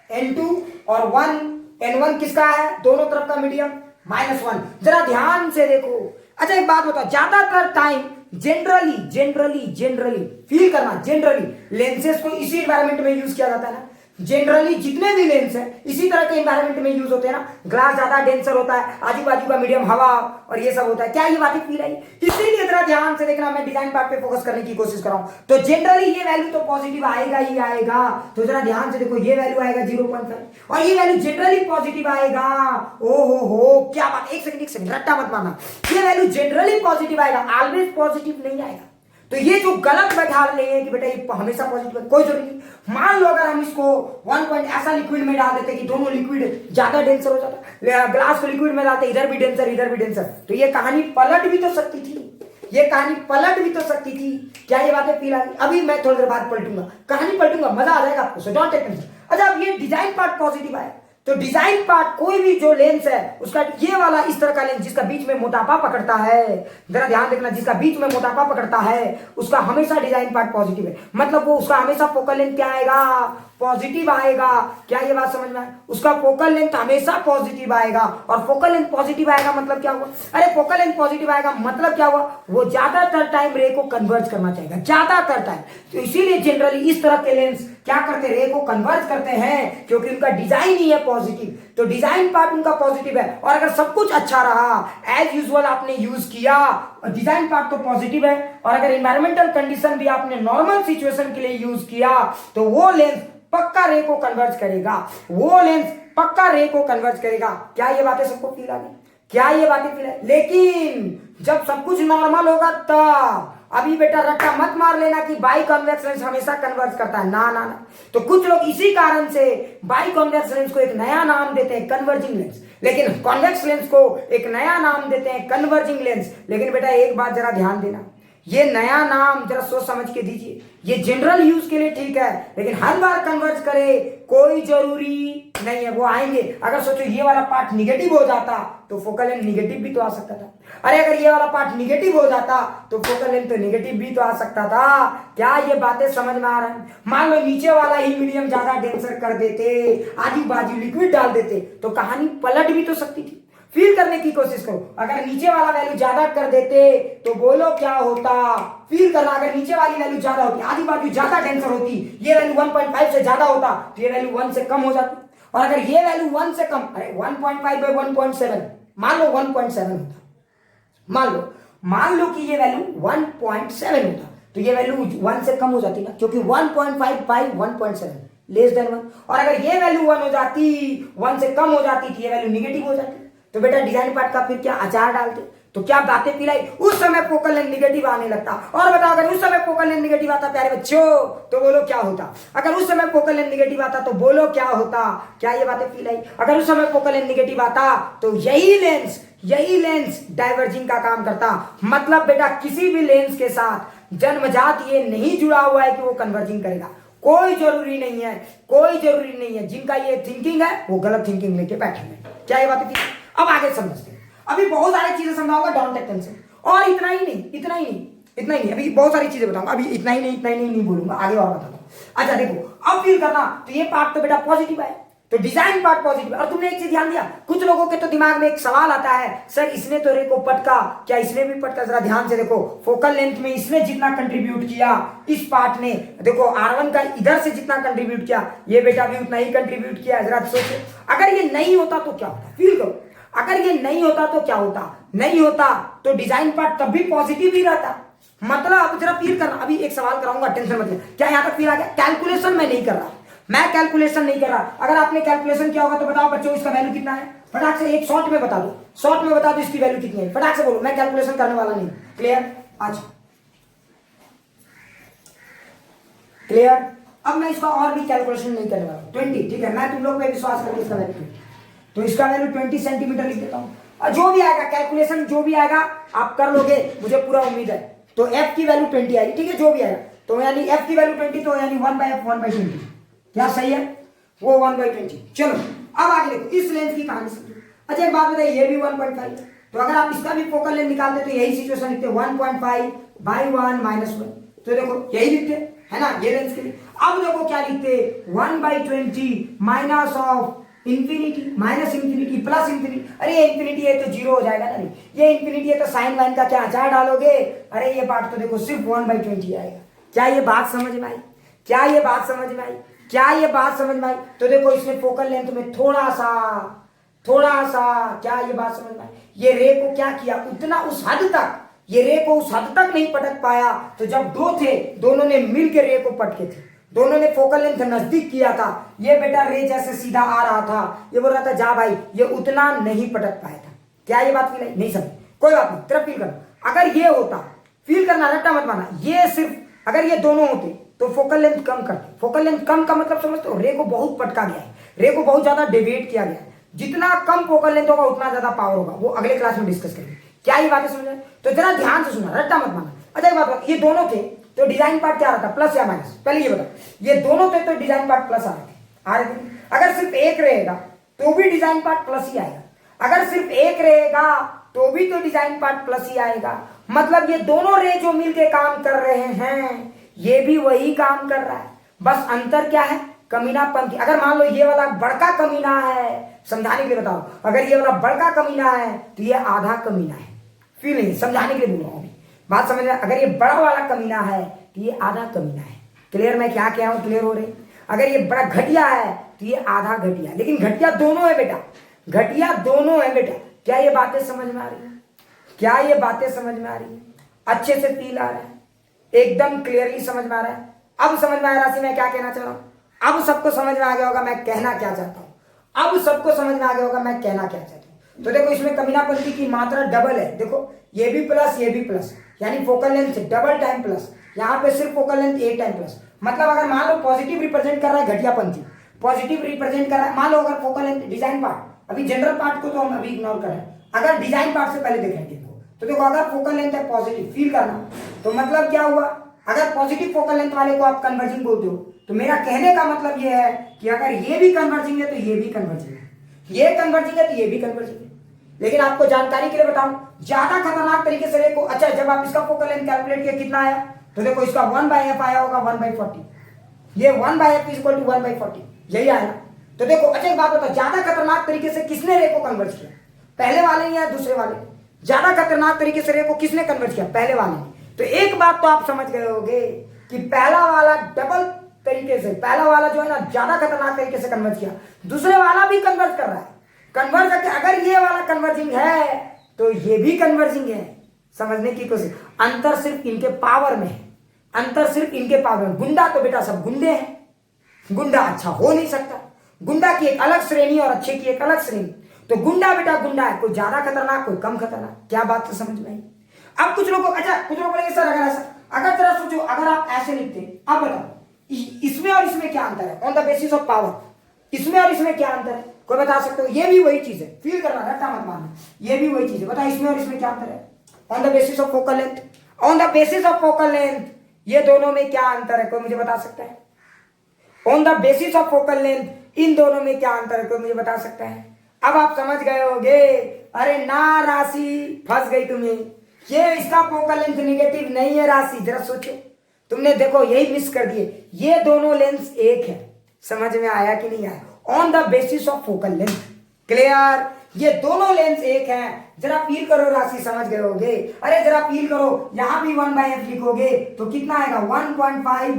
n2 और 1 n1 किसका है, दोनों तरफ का मीडियम, -1, जरा ध्यान से देखो। अच्छा एक बात बताओ, ज्यादातर टाइम जनरली फील करना, जनरली लेंसेज को इसी एनवायरमेंट में यूज किया जाता है ना, जनरली जितने भी लेंस है इसी तरह के एनवायरमेंट में यूज होते हैं ना। ग्लास ज्यादा डेंसर होता है, आजू बाजू का मीडियम हवा और ये सब होता है, क्या ये बातें फील आई, इसीलिए जरा ध्यान से देखना, मैं डिजाइन पार्ट पे फोकस करने की कोशिश कर रहा हूं। तो जनरली ये वैल्यू तो पॉजिटिव आएगा ही आएगा, तो जरा ध्यान से देखो, ये वैल्यू आएगा 0.5 और ये वैल्यू जनरली पॉजिटिव आएगा। ओहो क्या बात, एक सेकंड रट्टा मत मारना, ये वैल्यू जनरली पॉजिटिव आएगा, ऑलवेज पॉजिटिव नहीं आएगा। तो ये जो गलत बैठा रहे हैं कि बेटा ये हमेशा पॉजिटिव है, कोई जरूरी नहीं। मान लो अगर हम इसको 1 पॉइंट ऐसा लिक्विड में डाल देते कि दोनों लिक्विड ज्यादा डेंसर हो जाता, ग्लास को लिक्विड में डालते, इधर भी डेंसर इधर भी डेंसर, तो ये कहानी पलट भी तो सकती थी, ये कहानी पलट भी तो सकती थी। क्या ये बातें फील आ रही, अभी मैं थोड़ी देर बाद पलटूंगा, कहानी पलटूंगा, मजा आ जाएगा आपको, सो डोंट टेक टेंशन। अच्छा अब ये डिजाइन पार्ट पॉजिटिव आया, तो डिजाइन पार्ट कोई भी जो लेंस है उसका, ये वाला इस तरह का लेंस जिसका बीच में मोटापा पकड़ता है, जरा ध्यान देखना, जिसका बीच में मोटापा पकड़ता है उसका हमेशा डिजाइन पार्ट पॉजिटिव है, मतलब वो उसका हमेशा फोकल लेंथ क्या आएगा, पॉजिटिव आएगा। क्या ये बात समझ में आए? उसका फोकल लेंथ हमेशा पॉजिटिव आएगा। और फोकल लेंथ पॉजिटिव आएगा मतलब क्या हुआ? अरे फोकल लेंथ पॉजिटिव आएगा मतलब क्या हुआ? वो ज्यादातर टाइम रे को कन्वर्ज करना चाहेगा, ज्यादातर टाइम। तो इसीलिए जनरली इस तरह के लेंस क्या करते हैं? रे को कन्वर्ज करते हैं, क्योंकि उनका डिजाइन ही है पॉजिटिव। तो डिजाइन पार्ट उनका पॉजिटिव है। और अगर सब कुछ अच्छा रहा, एज यूजुअल आपने यूज किया, डिजाइन पार्ट तो पॉजिटिव है, और अगर इन्वायरमेंटल कंडीशन भी आपने नॉर्मल सिचुएशन के लिए यूज किया, तो वो लेंस पक्का रे को कन्वर्ज करेगा, वो लेंस पक्का रे को कन्वर्ज करेगा। क्या ये बातें सबको फील आ गई? क्या ये बातें फील है? लेकिन जब सब कुछ नॉर्मल होगा तब। अभी बेटा रट्टा मत मार लेना कि बाई कॉन्वेक्स लेंस हमेशा कन्वर्ज करता है, ना ना ना। तो कुछ लोग इसी कारण से बाई कॉन्वेक्स लेंस को एक नया नाम देते हैं, कन्वर्जिंग लेंस, लेकिन कॉन्वेक्स लेंस को एक नया नाम देते हैं, कन्वर्जिंग लेंस। लेकिन बेटा एक बात जरा ध्यान देना, ये नया नाम जरा सोच समझ के दीजिए। ये जनरल यूज के लिए ठीक है, लेकिन हर बार कन्वर्ज करे कोई जरूरी नहीं है। वो आएंगे, अगर सोचो ये वाला पार्ट निगेटिव हो जाता तो फोकल लेंथ निगेटिव भी तो आ सकता था। अरे अगर ये वाला पार्ट निगेटिव हो जाता तो फोकल लेंथ तो निगेटिव भी तो आ सकता था। क्या ये बातें समझ में आ रहा है? मान लो नीचे वाला ही मीडियम ज्यादा डेंसर कर देते, आजू बाजू लिक्विड डाल देते, तो कहानी पलट भी तो सकती थी। फील करने की कोशिश करो, अगर नीचे वाला वैल्यू ज्यादा कर देते तो बोलो क्या होता? फील करना, अगर नीचे वाली वैल्यू ज्यादा होती, आधी बाजू ज्यादा डेंसर होती, ये वैल्यू 1.5 से ज्यादा होता, तो ये वैल्यू 1 से कम हो जाती। और अगर ये वैल्यू 1 से कम, अरे 1.5 बाय 1.7, मान लो 1.7 होता, मान लो कि ये वैल्यू 1.7 होता, तो ये वैल्यू 1 से कम हो जाती ना, क्योंकि 1.5 बाय 1.7 लेस देन 1। और अगर ये वैल्यू 1 हो जाती, 1 से कम हो जाती, तो ये वैल्यू निगेटिव हो जाती। तो बेटा डिजाइन पार्ट का फिर क्या अचार डालते? तो क्या बातें पिलाई? उस समय फोकल लेंथ निगेटिव आने लगता। और बताओ अगर उस समय फोकल लेंथ निगेटिव आता प्यारे बच्चों, तो बोलो क्या होता? अगर उस समय फोकल लेंथ निगेटिव आता तो बोलो क्या होता? क्या ये बातें पिलाई? अगर उस समय फोकल लेंथ निगेटिव आता तो यही लेंस डाइवर्जिंग का काम करता। मतलब बेटा किसी भी लेंस के साथ जन्मजात ये नहीं जुड़ा हुआ है कि वो कन्वर्जिंग करेगा। कोई जरूरी नहीं है। जिनका ये थिंकिंग है वो गलत थिंकिंग लेके बैठे हैं। क्या ये बातें? अब आगे समझते हैं। अभी बहुत सारी चीजें समझाऊंगा, डोंट टेक टेंशन। और इतना ही नहीं, अभी बहुत सारी चीजें बताऊंगा। अभी इतना ही नहीं बोलूंगा, आगे और बताऊंगा। अच्छा देखो, अब फील करना, तो ये पार्ट तो बेटा पॉजिटिव है, तो डिजाइन पार्ट पॉजिटिव। और तुमने एक चीज ध्यान दिया, कुछ लोगों के तो दिमाग में एक सवाल आता है, सर इसने तो रे को पटका, क्या इसने भी पटका? जरा ध्यान से देखो, फोकल लेंथ में इसने जितना कंट्रीब्यूट किया, इस पार्ट ने देखो R1 का इधर से जितना कंट्रीब्यूट किया, ये बेटा भी उतना ही कंट्रीब्यूट किया। जरा सोचो, अगर ये नहीं होता तो क्या होता? फील करो, अगर ये नहीं होता तो क्या होता? नहीं होता तो डिजाइन पार्ट तब भी पॉजिटिव ही रहता। मतलब जरा फील करना, अभी एक सवाल कराऊंगा, टेंशन मत ले। क्या यहां तक फील आ गया? कैलकुलेशन मैं नहीं कर रहा, अगर आपने कैलकुलेशन किया होगा तो बताओ बच्चों इसका वैल्यू कितना है? फटाक से एक शॉर्ट में बता दो इसकी वैल्यू कितनी है, फटाक से बोलो। मैं कैलकुलेशन करने वाला नहीं। क्लियर? अच्छा क्लियर। अब मैं इसका और भी कैलकुलेशन नहीं करने वाला। 20, ठीक है, मैं तुम लोग पे विश्वास करके इसका वैल्यू, तो इसका वैल्यू 20 सेंटीमीटर लिख देता हूँ। और जो भी आएगा कैलकुलेशन, जो भी आएगा आप कर लोगे, मुझे पूरा उम्मीद है। तो f की वैल्यू 20 आएगी, ठीक है, जो भी आएगा। तो यानी f की वैल्यू 20, तो यानी 1/f 1/20। क्या सही है? वो 1/20। चलो अब आगे देखो, इस लेंथ की कहानी समझो। अच्छा एक बात बताइए, ये भी 1.5, तो अगर आप इसका भी फोकल लेंथ निकालते तो यही सिचुएशन लिखते 1.5 बाई 1 माइनस 1। तो देखो यही लिखते है ना ये लेंस के लिए। अब देखो क्या लिखते, 1/20 minus of infinity, minus infinity plus infinity. अरे ये इंफिनिटी है तो जीरो हो जाएगा ना? नहीं, ये इंफिनिटी है तो साइन वाइन का क्या अचार डालोगे? अरे ये पार्ट तो देखो सिर्फ 1/20 आएगा। क्या ये बात समझ में आई? तो देखो इसमें फोकल लेंथ में थोड़ा सा क्या ये बात समझ में आई? ये रे को क्या किया, उतना उस हद तक, ये रे को उस हद तक नहीं पटक पाया। तो जब दो थे, दोनों ने मिलकर रे को पटके थे, दोनों ने फोकल लेंथ नजदीक किया था। ये बेटा रे जैसे सीधा आ रहा था, ये बोल रहा था जा भाई, ये उतना नहीं पटक पाया था। क्या ये बात फील नहीं समझ? कोई बात नहीं, तरफ फील करना। अगर ये होता, फील करना, रट्टा मत माना, ये सिर्फ अगर ये दोनों होते तो फोकल लेंथ कम करते। फोकल लेंथ कम का मतलब समझते हो? रे को बहुत पटका गया है, रे को बहुत ज्यादा डेविएट किया गया है। जितना कम फोकल लेंथ होगा उतना ज्यादा पावर होगा, वो अगले क्लास में डिस्कस करेंगे। क्या ये बातें समझ? तो जरा ध्यान से सुना, रट्टा मत माना। अच्छा एक बात, ये दोनों थे तो डिजाइन पार्ट क्या रहता, प्लस या माइनस? पहले ये बता, ये दोनों थे तो डिजाइन पार्ट प्लस आ रहे थे। अगर सिर्फ एक रहेगा तो भी डिजाइन पार्ट प्लस ही आएगा, अगर सिर्फ एक रहेगा तो भी तो डिजाइन पार्ट प्लस ही आएगा। मतलब ये दोनों रे जो मिलके काम कर रहे हैं, ये भी वही काम कर रहा है, बस अंतर क्या है? कमीनापंथी। अगर मान लो ये वाला बड़का कमीना है, समझाने के लिए बताओ, अगर ये वाला बड़का कमीना है तो ये आधा कमीना है। फील नहीं, समझाने के लिए बोल रहा हूं, बात समझ में। अगर ये बड़ा वाला कमीना है तो ये आधा कमीना है। क्लियर मैं क्या कह रहा हूं, क्लियर हो रही। अगर ये बड़ा घटिया है तो ये आधा घटिया, लेकिन घटिया दोनों है बेटा, घटिया दोनों है बेटा। क्या ये बातें समझ में आ रही है? क्या ये बातें समझ में आ रही है? अच्छे से फील आ रहा है, एकदम क्लियरली समझ में आ रहा है। अब समझ में आ रहा है मैं क्या कहना चाह रहा हूं। अब सबको समझ में आ गया होगा मैं कहना क्या चाहता हूं। अब सबको समझ में आ गया होगा मैं कहना क्या चाहता हूं। तो देखो इसमें कमीनापंथी की मात्रा डबल है। देखो ये भी प्लस, ये भी प्लस, यानी focal length double time plus. यहाँ पे सिर्फ फोकल लेंथ एक टाइम प्लस। मतलब अगर मान लो पॉजिटिव रिप्रेजेंट कर रहा है घटियापंथी, पॉजिटिव रिप्रेजेंट कर रहा है, मान लो अगर फोकल लेंथ डिजाइन पार्ट, अभी जनरल पार्ट को तो हम अभी इग्नोर कर रहे हैं, अगर डिजाइन पार्ट से पहले देखेंगे इनको, तो देखो अगर फोकल लेंथ है पॉजिटिव, फील करना, तो मतलब क्या हुआ, अगर पॉजिटिव फोकल लेंथ वाले को आप कन्वर्जिंग बोलते हो, तो मेरा कहने का मतलब ये है कि अगर ये भी कन्वर्जिंग है तो ये भी कन्वर्जिंग है, ये कन्वर्जिंग है तो ये भी कन्वर्जिंग है। लेकिन आपको जानकारी के लिए बताऊं, ज्यादा खतरनाक तरीके से देखो। अच्छा, जब आप इसका फोकल लेंथ कैलकुलेट किया कितना आया, तो देखो इसका 1/f आया होगा 1/40, ये 1/f इक्वल टू 1/40, यही आया। तो देखो अच्छा एक बात बताओ, ज्यादा खतरनाक तरीके से किसने रे को कन्वर्ट किया, पहले वाले या दूसरे वाले? ज्यादा खतरनाक तरीके से रे को किसने कन्वर्ट किया, पहले वाले ने। तो एक बात तो आप समझ गए होंगे कि पहला वाला डबल तरीके से, पहला वाला जो है ना ज्यादा खतरनाक तरीके से कन्वर्ट किया, दूसरे वाला भी कन्वर्ट कर रहा है। कन्वर्ट करके अगर ये वाला कन्वर्जिंग है तो ये भी कन्वर्जिंग है। समझने की कोशिश, अंतर सिर्फ इनके पावर में है, अंतर सिर्फ इनके पावर में। गुंडा तो बेटा सब गुंडे हैं, गुंडा अच्छा हो नहीं सकता, गुंडा की एक अलग श्रेणी और अच्छे की एक अलग श्रेणी। तो गुंडा बेटा गुंडा है, कोई ज्यादा खतरनाक कोई कम खतरनाक। क्या बात तो समझ में आई? अब कुछ लोगों, अच्छा कुछ लोग बोलेंगे सर अगर ऐसा, अगर जरा सोचो, अगर आप ऐसे लिखते, आप बताओ इसमें और इसमें क्या अंतर है on the basis of power, इसमें और इसमें क्या अंतर है, कोई बता सकते हो? ये भी वही चीज है, फील करना, रट्टा मत मारना, ये भी वही चीज है। बताओ इसमें और इसमें क्या अंतर है on the basis of focal length, on the basis of focal length, ये दोनों में क्या अंतर है, कोई मुझे बता सकता है? On the basis of focal length in दोनों में क्या अंतर है, कोई मुझे बता सकता है? अब आप समझ गए होंगे। अरे ना राशि, फंस गई तुम्हें, ये इसका फोकल लेंथ निगेटिव नहीं है राशि, जरा सोचो, तुमने देखो यही मिस कर दिए, ये दोनों लेंस एक है। समझ में आया कि नहीं आया? On the basis of focal length, clear, ये दोनों लेंस एक हैं। जरा फील करो राशि, समझ गए होगे। अरे जरा फील करो, यहां भी 1/f लिखोगे तो कितना आएगा 1.5/1 -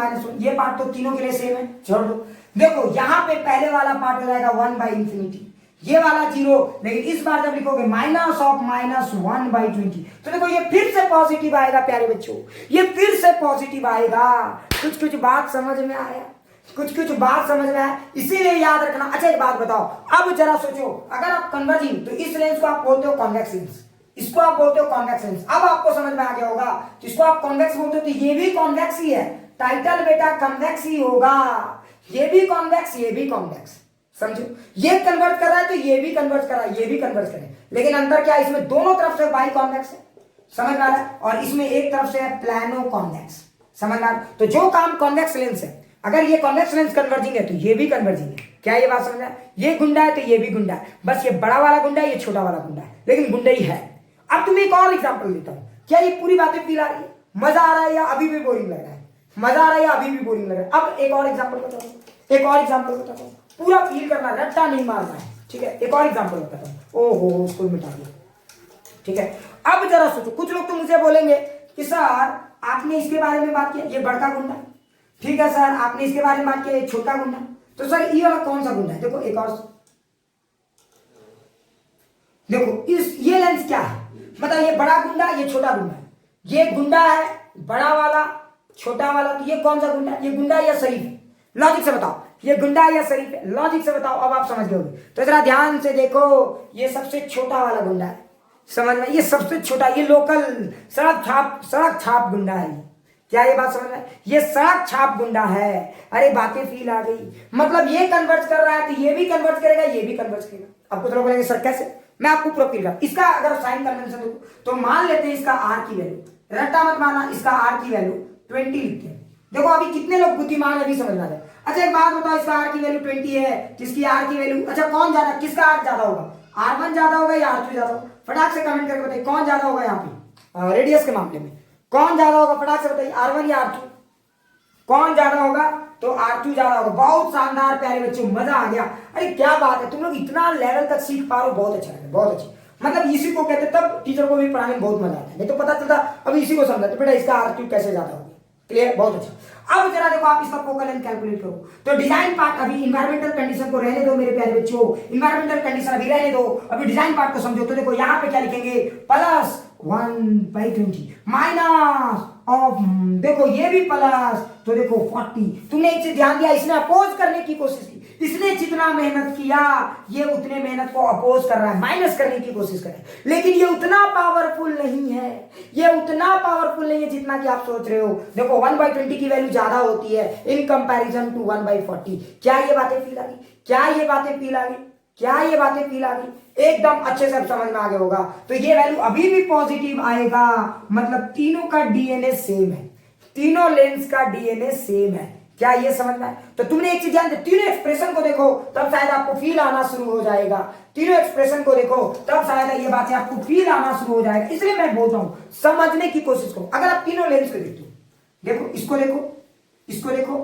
1, ये पार्ट तो तीनों के लिए सेम है, छोड़ दो। देखो यहां पे पहले वाला पार्ट हो जाएगा 1/∞, ये वाला 0, लेकिन इस बार जब लिखोगे -1/20, तो देखो ये फिर से पॉजिटिव आएगा प्यारे बच्चों, ये फिर से पॉजिटिव आएगा। कुछ कुछ बात समझ में आया, कुछ कुछ बात समझ में आया, इसीलिए याद रखना। अच्छा एक बात बताओ, अब जरा सोचो, अगर आप कन्वर्जिंग, तो इस लेंस को आप बोलते हो कॉन्वेक्स लेंस, इसको आप बोलते हो कॉन्वेक्स लेंस। अब आपको समझ में आ गया होगा, जिसको आप कॉन्वेक्स बोलते हो तो ये भी कॉन्वेक्स ही है, टाइटल बेटा कन्वेक्स ही होगा, ये भी कॉन्वेक्स, ये भी कॉन्वेक्स। समझो, ये कन्वर्ट कर रहा है तो ये भी कन्वर्ट कर रहा है, ये भी कन्वर्ट करे, लेकिन अंतर क्या है, इसमें दोनों तरफ से बाई कॉन्वेक्स है, समझ में आ रहा है, और इसमें एक तरफ से है प्लानो कॉन्वेक्स, समझ में आ रहा है। तो जो काम कॉन्वेक्स लेंस है, अगर ये कॉन्वेक्स लेंस कन्वर्जिंग है तो ये भी कन्वर्जिंग है। क्या ये बात समझ में? ये गुंडा है तो ये भी गुंडा है, बस ये बड़ा वाला गुंडा है, ये छोटा वाला गुंडा है, लेकिन गुंडा ही है। अब तुम्हें एक और एग्जांपल देता हूं, क्या ये पूरी बातें फील आ रही है, मजा आ रहा है या अभी भी बोरिंग लग रहा है? मजा आ रहा है या अभी भी बोरिंग लग रहा है? अब एक और एग्जांपल बताता हूं, एक और एग्जांपल बताता हूं, पूरा फील करना, रट्टा नहीं मारना है, ठीक है? एक और एग्जांपल बताता हूं। ओहो उसको मिटा दिया, ठीक है? अब जरा सोचो, कुछ लोग तो मुझे बोलेंगे कि सर आपने इसके बारे में बात किया, ये बड़का गुंडा, ठीक है सर, आपने इसके बारे में बात किया, ये छोटा गुंडा, तो सर ये वाला कौन सा गुंडा है? देखो एक और देखो, इस ये लेंस क्या है, मतलब ये बड़ा गुंडा, ये छोटा गुंडा, ये गुंडा है बड़ा वाला, छोटा वाला, तो ये कौन सा गुंडा है? ये गुंडा या शरीफ है? लॉजिक से बताओ, ये गुंडा या शरीफ है? लॉजिक से बताओ, अब आप समझ गए होंगे। तो जरा ध्यान से देखो, ये सबसे छोटा वाला गुंडा है, समझ में? ये सबसे छोटा, ये लोकल सड़क छाप गुंडा है। क्या ये बात समझ में? ये सड़क छाप गुंडा है। अरे बातें फील आ गई, मतलब ये कन्वर्ट कर रहा है तो ये भी कन्वर्ट करेगा, ये भी कन्वर्ट करेगा। आपको थोड़ा बोलेंगे सर कैसे? मैं आपको पूरा फील कर, इसका अगर साइन कन्वेंशन देखो तो मान लेते हैं इसका आर की वैल्यू, रट्टा मत मारना, इसका आर की वैल्यू 20 लिखते हैं। देखो अभी कितने लोग बुद्धिमान है, अभी समझ में आ जाए। अच्छा एक बात बताओ, इसका आर की वैल्यू 20 है, किसकी आर की वैल्यू, अच्छा कौन ज्यादा, किसका आर ज्यादा होगा, R1 ज्यादा होगा या R2 ज्यादा होगा? फटाक से कमेंट करके बताइए कौन ज्यादा होगा यहाँ पे रेडियस के मामले में, कौन ज्यादा होगा? फटाक से बताइए, R1 या R2? कौन ज्यादा होगा? तो R2 ज्यादा होगा। बहुत शानदार प्यारे बच्चों, मजा आ गया। अरे क्या बात है, तुम लोग इतना लेवल तक सीख पा रहे हो, बहुत अच्छा लगा, बहुत अच्छा। मतलब इसी को कहते, तब टीचर को भी पढ़ाने में बहुत मजा आता है, नहीं तो पता चलता अभी इसी को समझा तो बेटा इसका R2 कैसे ज्यादा होगा। क्लियर, बहुत अच्छा। अब जरा देखो, आप इसका फोकल लेंथ कैलकुलेट करो। तो डिजाइन पार्ट, अभी इन्वायरमेंटल कंडीशन को रहने दो मेरे प्यारे बच्चों, इन्वायरमेंटल कंडीशन अभी रहने दो, अभी डिजाइन पार्ट को समझो। तो देखो यहाँ पे क्या लिखेंगे, प्लस 1/20 माइनस ऑफ, देखो ये भी प्लस, तो देखो 40। तुमने एक चीज ध्यान दिया, इसने अपोज करने की कोशिश की, इसने जितना मेहनत किया ये उतने मेहनत को अपोज कर रहा है, माइनस करने की कोशिश कर रहा है, लेकिन ये उतना पावरफुल नहीं है, ये उतना पावरफुल नहीं है जितना कि आप सोच रहे हो। देखो 1/20 की वैल्यू ज्यादा होती है इन कंपैरिजन टू 1/40। क्या ये बातें फील आ गई? क्या ये बातें फील आ गई? क्या ये बातें फील आ गई? एकदम अच्छे से समझ में आ गया होगा। तो ये वैल्यू अभी भी पॉजिटिव आएगा, मतलब तीनों का डीएनए सेम है, तीनों लेंस का डीएनए सेम है। क्या ये समझ में आया? तो तुमने एक चीज ध्यान दे, तीनों एक्सप्रेशन को देखो तब शायद आपको फील आना शुरू हो जाएगा, तीनों एक्सप्रेशन को देखो तब शायद ये बातें आपको फील आना शुरू हो जाएगा। इसलिए मैं बोलता हूं समझने की कोशिश करो। अगर आप तीनों लेंस को देखते हो, देखो इसको देखो, इसको देखो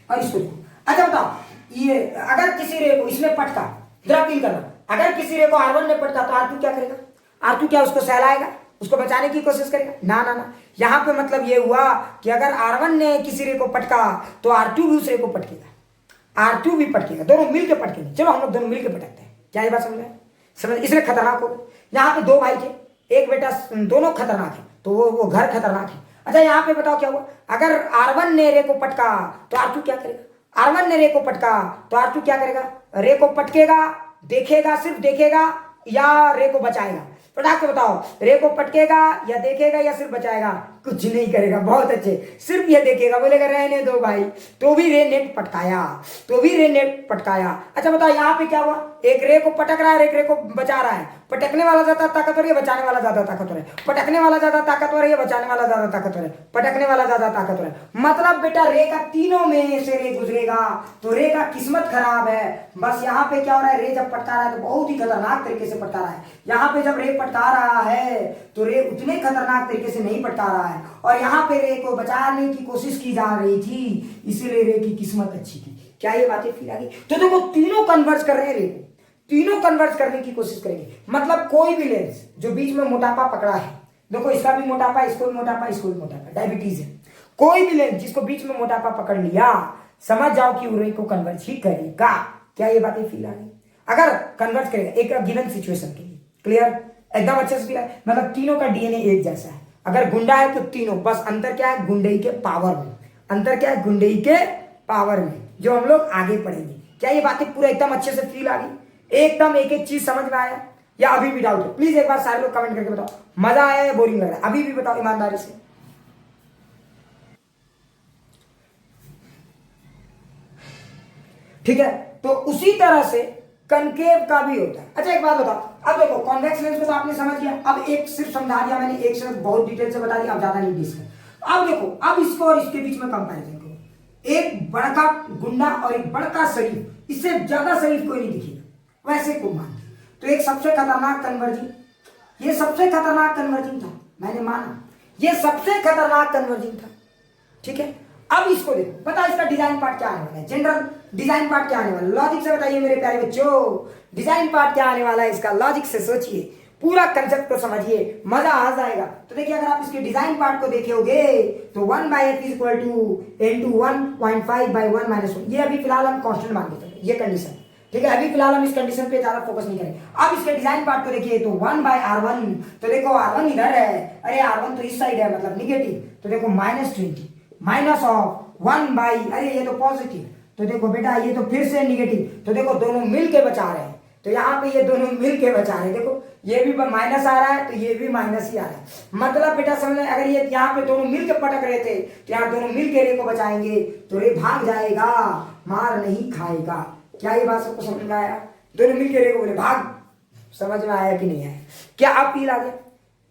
और इसको देखो। अच्छा बताओ, ये अगर किसी रे को इसने पटका, जरा फील करना, अगर किसी रे को R1 ने पटका तो R2 क्या करेगा? R2 क्या उसको सहलाएगा, उसको बचाने की कोशिश करेगा? ना ना ना, यहां पे मतलब ये हुआ कि अगर R1 ने किसी रे को पटका तो R2 भी उस रे को पटकेगा, R2 भी पटकेगा, दोनों मिलकर पटकेंगे। चलो हम लोग दोनों मिलकर पटकते हैं। क्या ये बात समझ में? समझ? इसलिए खतरनाक हो, यहाँ पे दो भाई थे, एक बेटा, दोनों खतरनाक है, तो वो घर खतरनाक है। अच्छा यहाँ पे बताओ क्या हुआ, अगर R1 ने रे को पटका तो R2 क्या करेगा? R1 ने रे को पटका तो R2 क्या करेगा? रे को पटकेगा, देखेगा, सिर्फ देखेगा या रे को बचाएगा? फटाक से बताओ, रे को पटकेगा या देखेगा या सिर्फ बचाएगा? कुछ नहीं करेगा। बहुत अच्छे, सिर्फ ये देखेगा, बोलेगा रहने दो भाई, तो भी रे ने पटकाया, तो भी रे ने पटकाया। अच्छा बताओ यहाँ पे क्या हुआ, एक रे को पटक रहा है, एक रे को बचा रहा है। पटकने वाला ज्यादा ताकतवर है, बचाने वाला ज्यादा ताकतवर है? पटकने वाला ज्यादा ताकतवर है, बचाने वाला ज्यादा ताकतवर है? पटकने वाला ज्यादा ताकतवर है। मतलब बेटा रे का तीनों में से रे गुजरेगा, तो रे का किस्मत खराब है। बस यहाँ पे क्या हो रहा है, रे जब पटका रहा है तो बहुत ही खतरनाक तरीके से पटका रहा है। यहाँ पे जब रे पटका रहा है तो रे उतने खतरनाक तरीके से नहीं पटका रहा है, और यहाँ पे रे को बचाने की कोशिश की जा रही थी, इसीलिए रे की किस्मत अच्छी थी। क्या ये बातें फील आ गई? तो देखो तीनों कन्वर्ज कर रहे हैं रे को, तीनों कन्वर्ज करने की कोशिश करेंगे। मतलब कोई भी लेंस जो बीच में मोटापा पकड़ा है, देखो इसका भी मोटापा, इसको भी मोटापा, इसको भी मोटापा, डायबिटीज है, कोई भी लेंस जिसको बीच में मोटापा पकड़ लिया, समझ जाओ कि रे को कन्वर्ज ही करेगा। क्या ये बातें फील आ गई? अगर कन्वर्ज करेगा एक गिवन सिचुएशन के लिए, क्लियर, एकदम अच्छे से फील है। मतलब तीनों का डीएनए एक जैसा है, अगर गुंडा है तो तीनों, बस अंतर क्या है, गुंडई के पावर में, अंतर क्या है, गुंडई के पावर में, जो हम लोग आगे पढ़ेंगे। क्या ये बातें पूरा एकदम अच्छे से फील आ गई? एकदम एक एक चीज समझ में आया या अभी भी डाउट है? प्लीज एक बार सारे लोग कमेंट करके बताओ, मजा आया या बोरिंग लग रहा है? अभी भी बताओ ईमानदारी से। ठीक है, तो उसी तरह से कनकेव का भी होता है। अच्छा एक बात बताओ, अब देखो कॉन्वेक्स लेंस को तो आपने समझ लिया, अब एक सिर्फ समझा दिया मैंने, एक सिर्फ बहुत डिटेल से बता दिया, अब ज्यादा नहीं डिस्कस। अब देखो, अब इसको और इसके बीच में कंपैरिजन करो, एक बड़का गुंडा और एक बड़का शरीफ, इससे ज्यादा शरीफ कोई नहीं दिखेगा, वैसे को मान। तो एक सबसे खतरनाक कन्वर्जिंग, ये सबसे खतरनाक कन्वर्जिंग था, मैंने माना ये सबसे खतरनाक कन्वर्जिंग था। ठीक है, अब इसको देखो, पता इसका डिजाइन पार्ट क्या आने वाला है, जनरल डिजाइन पार्ट क्या आने वाला है, लॉजिक से बताइए मेरे प्यारे बच्चों, डिजाइन पार्ट क्या आने वाला है इसका, लॉजिक से सोचिए, पूरा कंसेप्ट को समझिए, मजा आ जाएगा। तो देखिए अगर आप इसके डिजाइन पार्ट को देखोगे तो 1/f is equal to into 1.5/1 - 1, ये अभी फिलहाल हम कांस्टेंट मान लेते हैं, ये कंडीशन। ठीक है, अभी फिलहाल हम इस कंडीशन पे ज्यादा फोकस नहीं करेंगे। अब इसके डिजाइन पार्ट को देखिए तो 1/r1, तो देखो r1 इधर है, अरे r1 तो इस साइड है, मतलब निगेटिव, तो देखो -20 माइनस ऑफ 1/, अरे ये तो पॉजिटिव, तो देखो बेटा ये तो फिर से निगेटिव, तो देखो दोनों मिल के बचा रहे हैं, तो यहाँ पे ये दोनों मिल के बचा रहे हैं, देखो ये भी माइनस आ रहा है तो ये भी माइनस ही आ रहा है। मतलब बेटा समझ, अगर ये यहाँ पे दोनों मिल के पटक रहे थे तो यहाँ दोनों मिल के रे को बचाएंगे तो रे भाग जाएगा, मार नहीं खाएगा। क्या ये बात सबको समझ में आया? दोनों मिल के रे को बोले भाग, समझ में आया कि नहीं आया? क्या अब फील आ गया?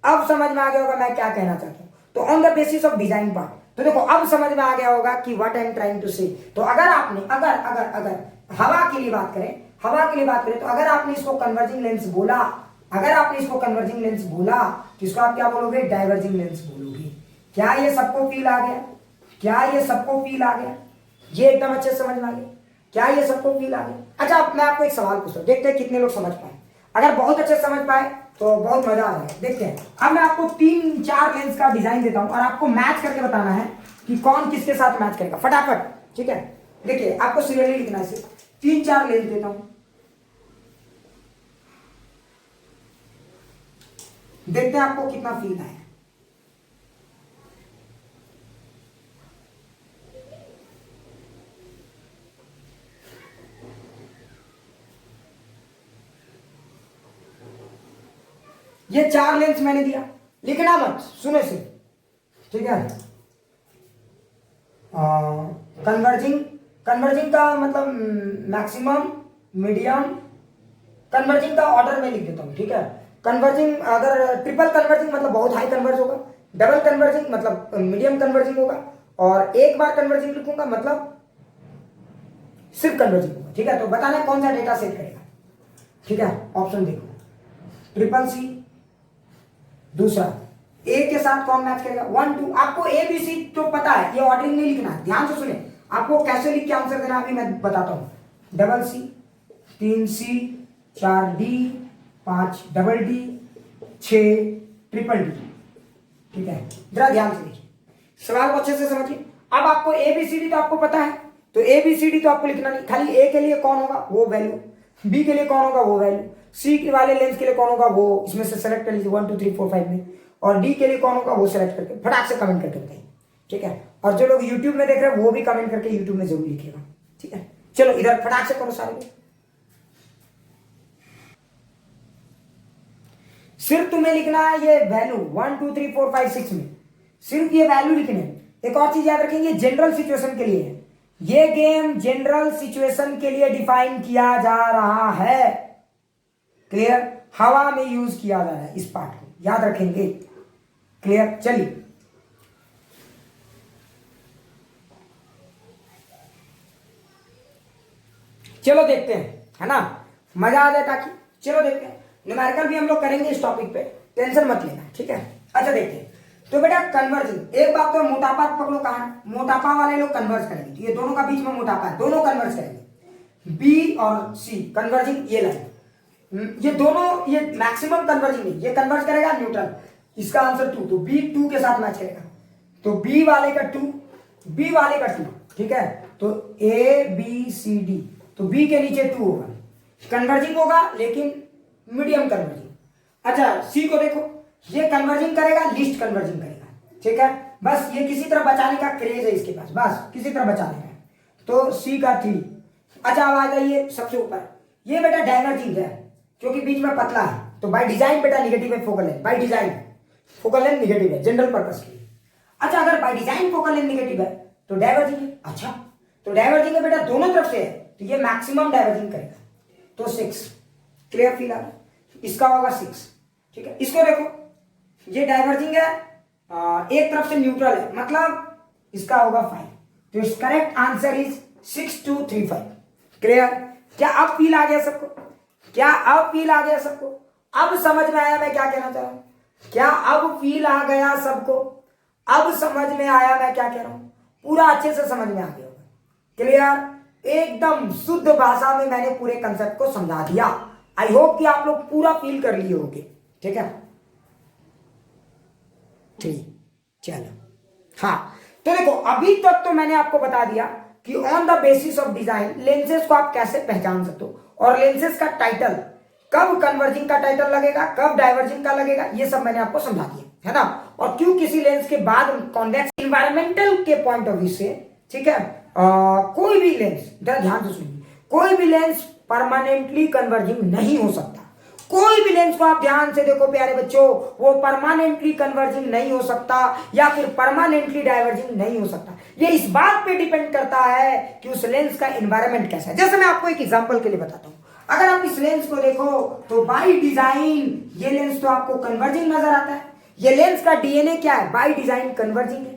अब समझ में आ गया होगा मैं क्या कहना चाहता हूँ। तो on the basis of design part, तो देखो अब समझ में आ गया होगा कि what I am trying to say. तो अगर आपने अगर अगर अगर हवा के लिए बात करें, हवा के लिए बात करें, तो अगर आपने इसको कन्वर्जिंग लेंस बोला, अगर आपने इसको कन्वर्जिंग लेंस बोला तो इसको आप क्या बोलोगे? डाइवर्जिंग लेंस बोलोगे। क्या ये सबको फील आ गया? क्या ये सबको फील आ गया? ये एकदम अच्छे से समझ में आ गया? क्या ये सबको फील आ गया? अच्छा, अब मैं आपको एक सवाल पूछता हूँ, देखते हैं कितने लोग समझ पाए। अगर बहुत अच्छे से समझ पाए तो बहुत मजा आ जाएगा। देखते हैं। अब मैं आपको 3-4 लेंस का डिजाइन देता हूं और आपको मैच करके बताना है कि कौन किसके साथ मैच करेगा, फटाफट। ठीक है, देखिए आपको सीरियली लिखना है, सिर्फ 3-4 लेंस देता हूं, देखते हैं आपको कितना फील आया। ये 4 लेंस मैंने दिया, लिखना मत, सुने से, ठीक है। कन्वर्जिंग, कन्वर्जिंग का मतलब मैक्सिमम, मीडियम, कन्वर्जिंग का ऑर्डर में लिख देता हूं, ठीक है। कन्वर्जिंग, अगर ट्रिपल कन्वर्जिंग मतलब बहुत हाई कन्वर्ज होगा, डबल कन्वर्जिंग मतलब मीडियम कन्वर्जिंग होगा, और एक बार कन्वर्जिंग लिखूंगा मतलब सिर्फ कन्वर्जिंग होगा, ठीक है। तो बताना कौन सा डेटा सेट करेगा, ठीक है। ऑप्शन देखो, ट्रिपल सी, दूसरा ए के साथ कौन मैच करेगा, 1 2। आपको ए बी सी तो पता है, ये ऑर्डरिंग नहीं लिखना है, ध्यान से सुने। आपको कैसे लिख के आंसर देना अभी मैं बताता हूं। डबल सी, 3 सी, 4 D, 5 double D, 6 triple D, ठीक है। जरा ध्यान से देखिए, सवाल को अच्छे से समझिए। अब आपको ए बी सी डी तो आपको पता है, तो ए बी सी डी तो आपको लिखना नहीं, खाली ए के लिए कौन होगा वो वैल्यू, बी के लिए कौन होगा वो वैल्यू, सी वाले लेंस के लिए कौन होगा वो इसमें से सेलेक्ट कर लीजिए 1 2 3 4 5 में, और डी के लिए कौन होगा वो सेलेक्ट करके फटाक से कमेंट करके बताइए, ठीक है। और जो लोग यूट्यूब में देख रहे हैं वो भी कमेंट करके यूट्यूब में जरूर लिखिएगा, ठीक है। चलो इधर फटाक से करो सारे, सिर्फ तुम्हें लिखना है ये वैल्यू 1 2 3 4 5 6 में, सिर्फ ये वैल्यू लिखने हैं। एक और चीज याद रखेंगे, जनरल सिचुएशन के लिए है ये गेम, जनरल सिचुएशन के लिए डिफाइन किया जा रहा है, क्लियर। हवा में यूज किया जा रहा है, इस पार्ट को याद रखेंगे, क्लियर। चलिए चलो देखते हैं, है ना, मजा आ जाए ताकि। चलो देखते हैं, न्यूमेरिकल भी हम लोग करेंगे इस टॉपिक पे, टेंशन मत लेना, ठीक है। अच्छा देखते हैं, तो बेटा कन्वर्जिंग, एक बात तो मोटापा पकड़ो, कहां है मोटापा वाले लोग कन्वर्ज करेंगे, तो ये दोनों का बीच में मोटापा है, दोनों कन्वर्ज करेंगे, बी और सी कन्वर्जिंग, ये लाइन, ये दोनों, ये मैक्सिमम कन्वर्जिंग नहीं, ये कन्वर्ज करेगा न्यूट्रल, इसका आंसर 2, तो बी 2 के साथ मैच करेगा, तो बी वाले का 2, बी वाले का 2, ठीक है। तो ए बी सी डी, तो बी के नीचे 2 होगा, कन्वर्जिंग होगा लेकिन मीडियम कन्वर्जिंग। अच्छा सी को देखो, ये कन्वर्जिंग करेगा, लीस्ट कन्वर्जिंग करेगा, ठीक है। बस ये किसी तरह बचाने का क्रेज है इसके पास, बस किसी तरह बचाने का, तो सी का 3। अच्छा अब आ जाइए सबसे ऊपर, ये बेटा डाइवर्जिंग है क्योंकि बीच में पतला है, तो बाय डिजाइन बेटा निगेटिव है focal length, by design focal length negative है जनरल पर्पस के लिए। अच्छा अगर by design focal length negative है तो डाइवर्जिंग है, अच्छा तो डाइवर्जिंग है बेटा दोनों तरफ से है, तो ये मैक्सिमम डाइवर्जिंग करेगा, तो 6, क्लियर फील आ रहा है, इसका होगा 6, ठीक है। इसको देखो, ये डाइवर्जिंग है, एक तरफ से न्यूट्रल है, मतलब इसका होगा 5, तो इस करेक्ट आंसर इज 6 2 3 5, क्लियर। क्या अब फील आ गया सबको, क्या अब फील आ गया सबको, अब समझ में आया मैं क्या कहना चाह रहा हूं, क्या अब फील आ गया सबको, अब समझ में आया मैं क्या कह रहा हूं, पूरा अच्छे से समझ में आ गया होगा, क्लियर। एकदम शुद्ध भाषा में मैंने पूरे कंसेप्ट को समझा दिया, आई होप कि आप लोग पूरा फील कर लिए होंगे, ठीक है। ठीक, चलो हाँ, तो देखो अभी तक तो मैंने आपको बता दिया कि on the basis of design lenses को आप कैसे पहचान सकते हो, और लेंसेज का टाइटल, कब कन्वर्जिंग का टाइटल लगेगा, कब डाइवर्जिंग का लगेगा, ये सब मैंने आपको समझा दिया, है ना। और क्यों किसी लेंस के बाद कॉन्वेक्स, इन्वायरमेंटल के पॉइंट ऑफ व्यू से, ठीक है, कोई भी लेंस, ध्यान से सुनिए, कोई भी लेंस परमानेंटली कन्वर्जिंग नहीं हो सकता, कोई भी लेंस को आप ध्यान से देखो प्यारे बच्चों, वो परमानेंटली कन्वर्जिंग नहीं हो सकता या फिर परमानेंटली डाइवर्जिंग नहीं हो सकता। ये इस बात पे डिपेंड करता है कि उस लेंस का एनवायरनमेंट कैसा है। जैसे मैं आपको एक एग्जांपल के लिए बताता हूं, अगर आप इस लेंस को देखो तो बाय डिजाइन ये लेंस तो आपको कन्वर्जिंग नजर आता है, ये लेंस का डीएनए क्या है, बाय डिजाइन कन्वर्जिंग है,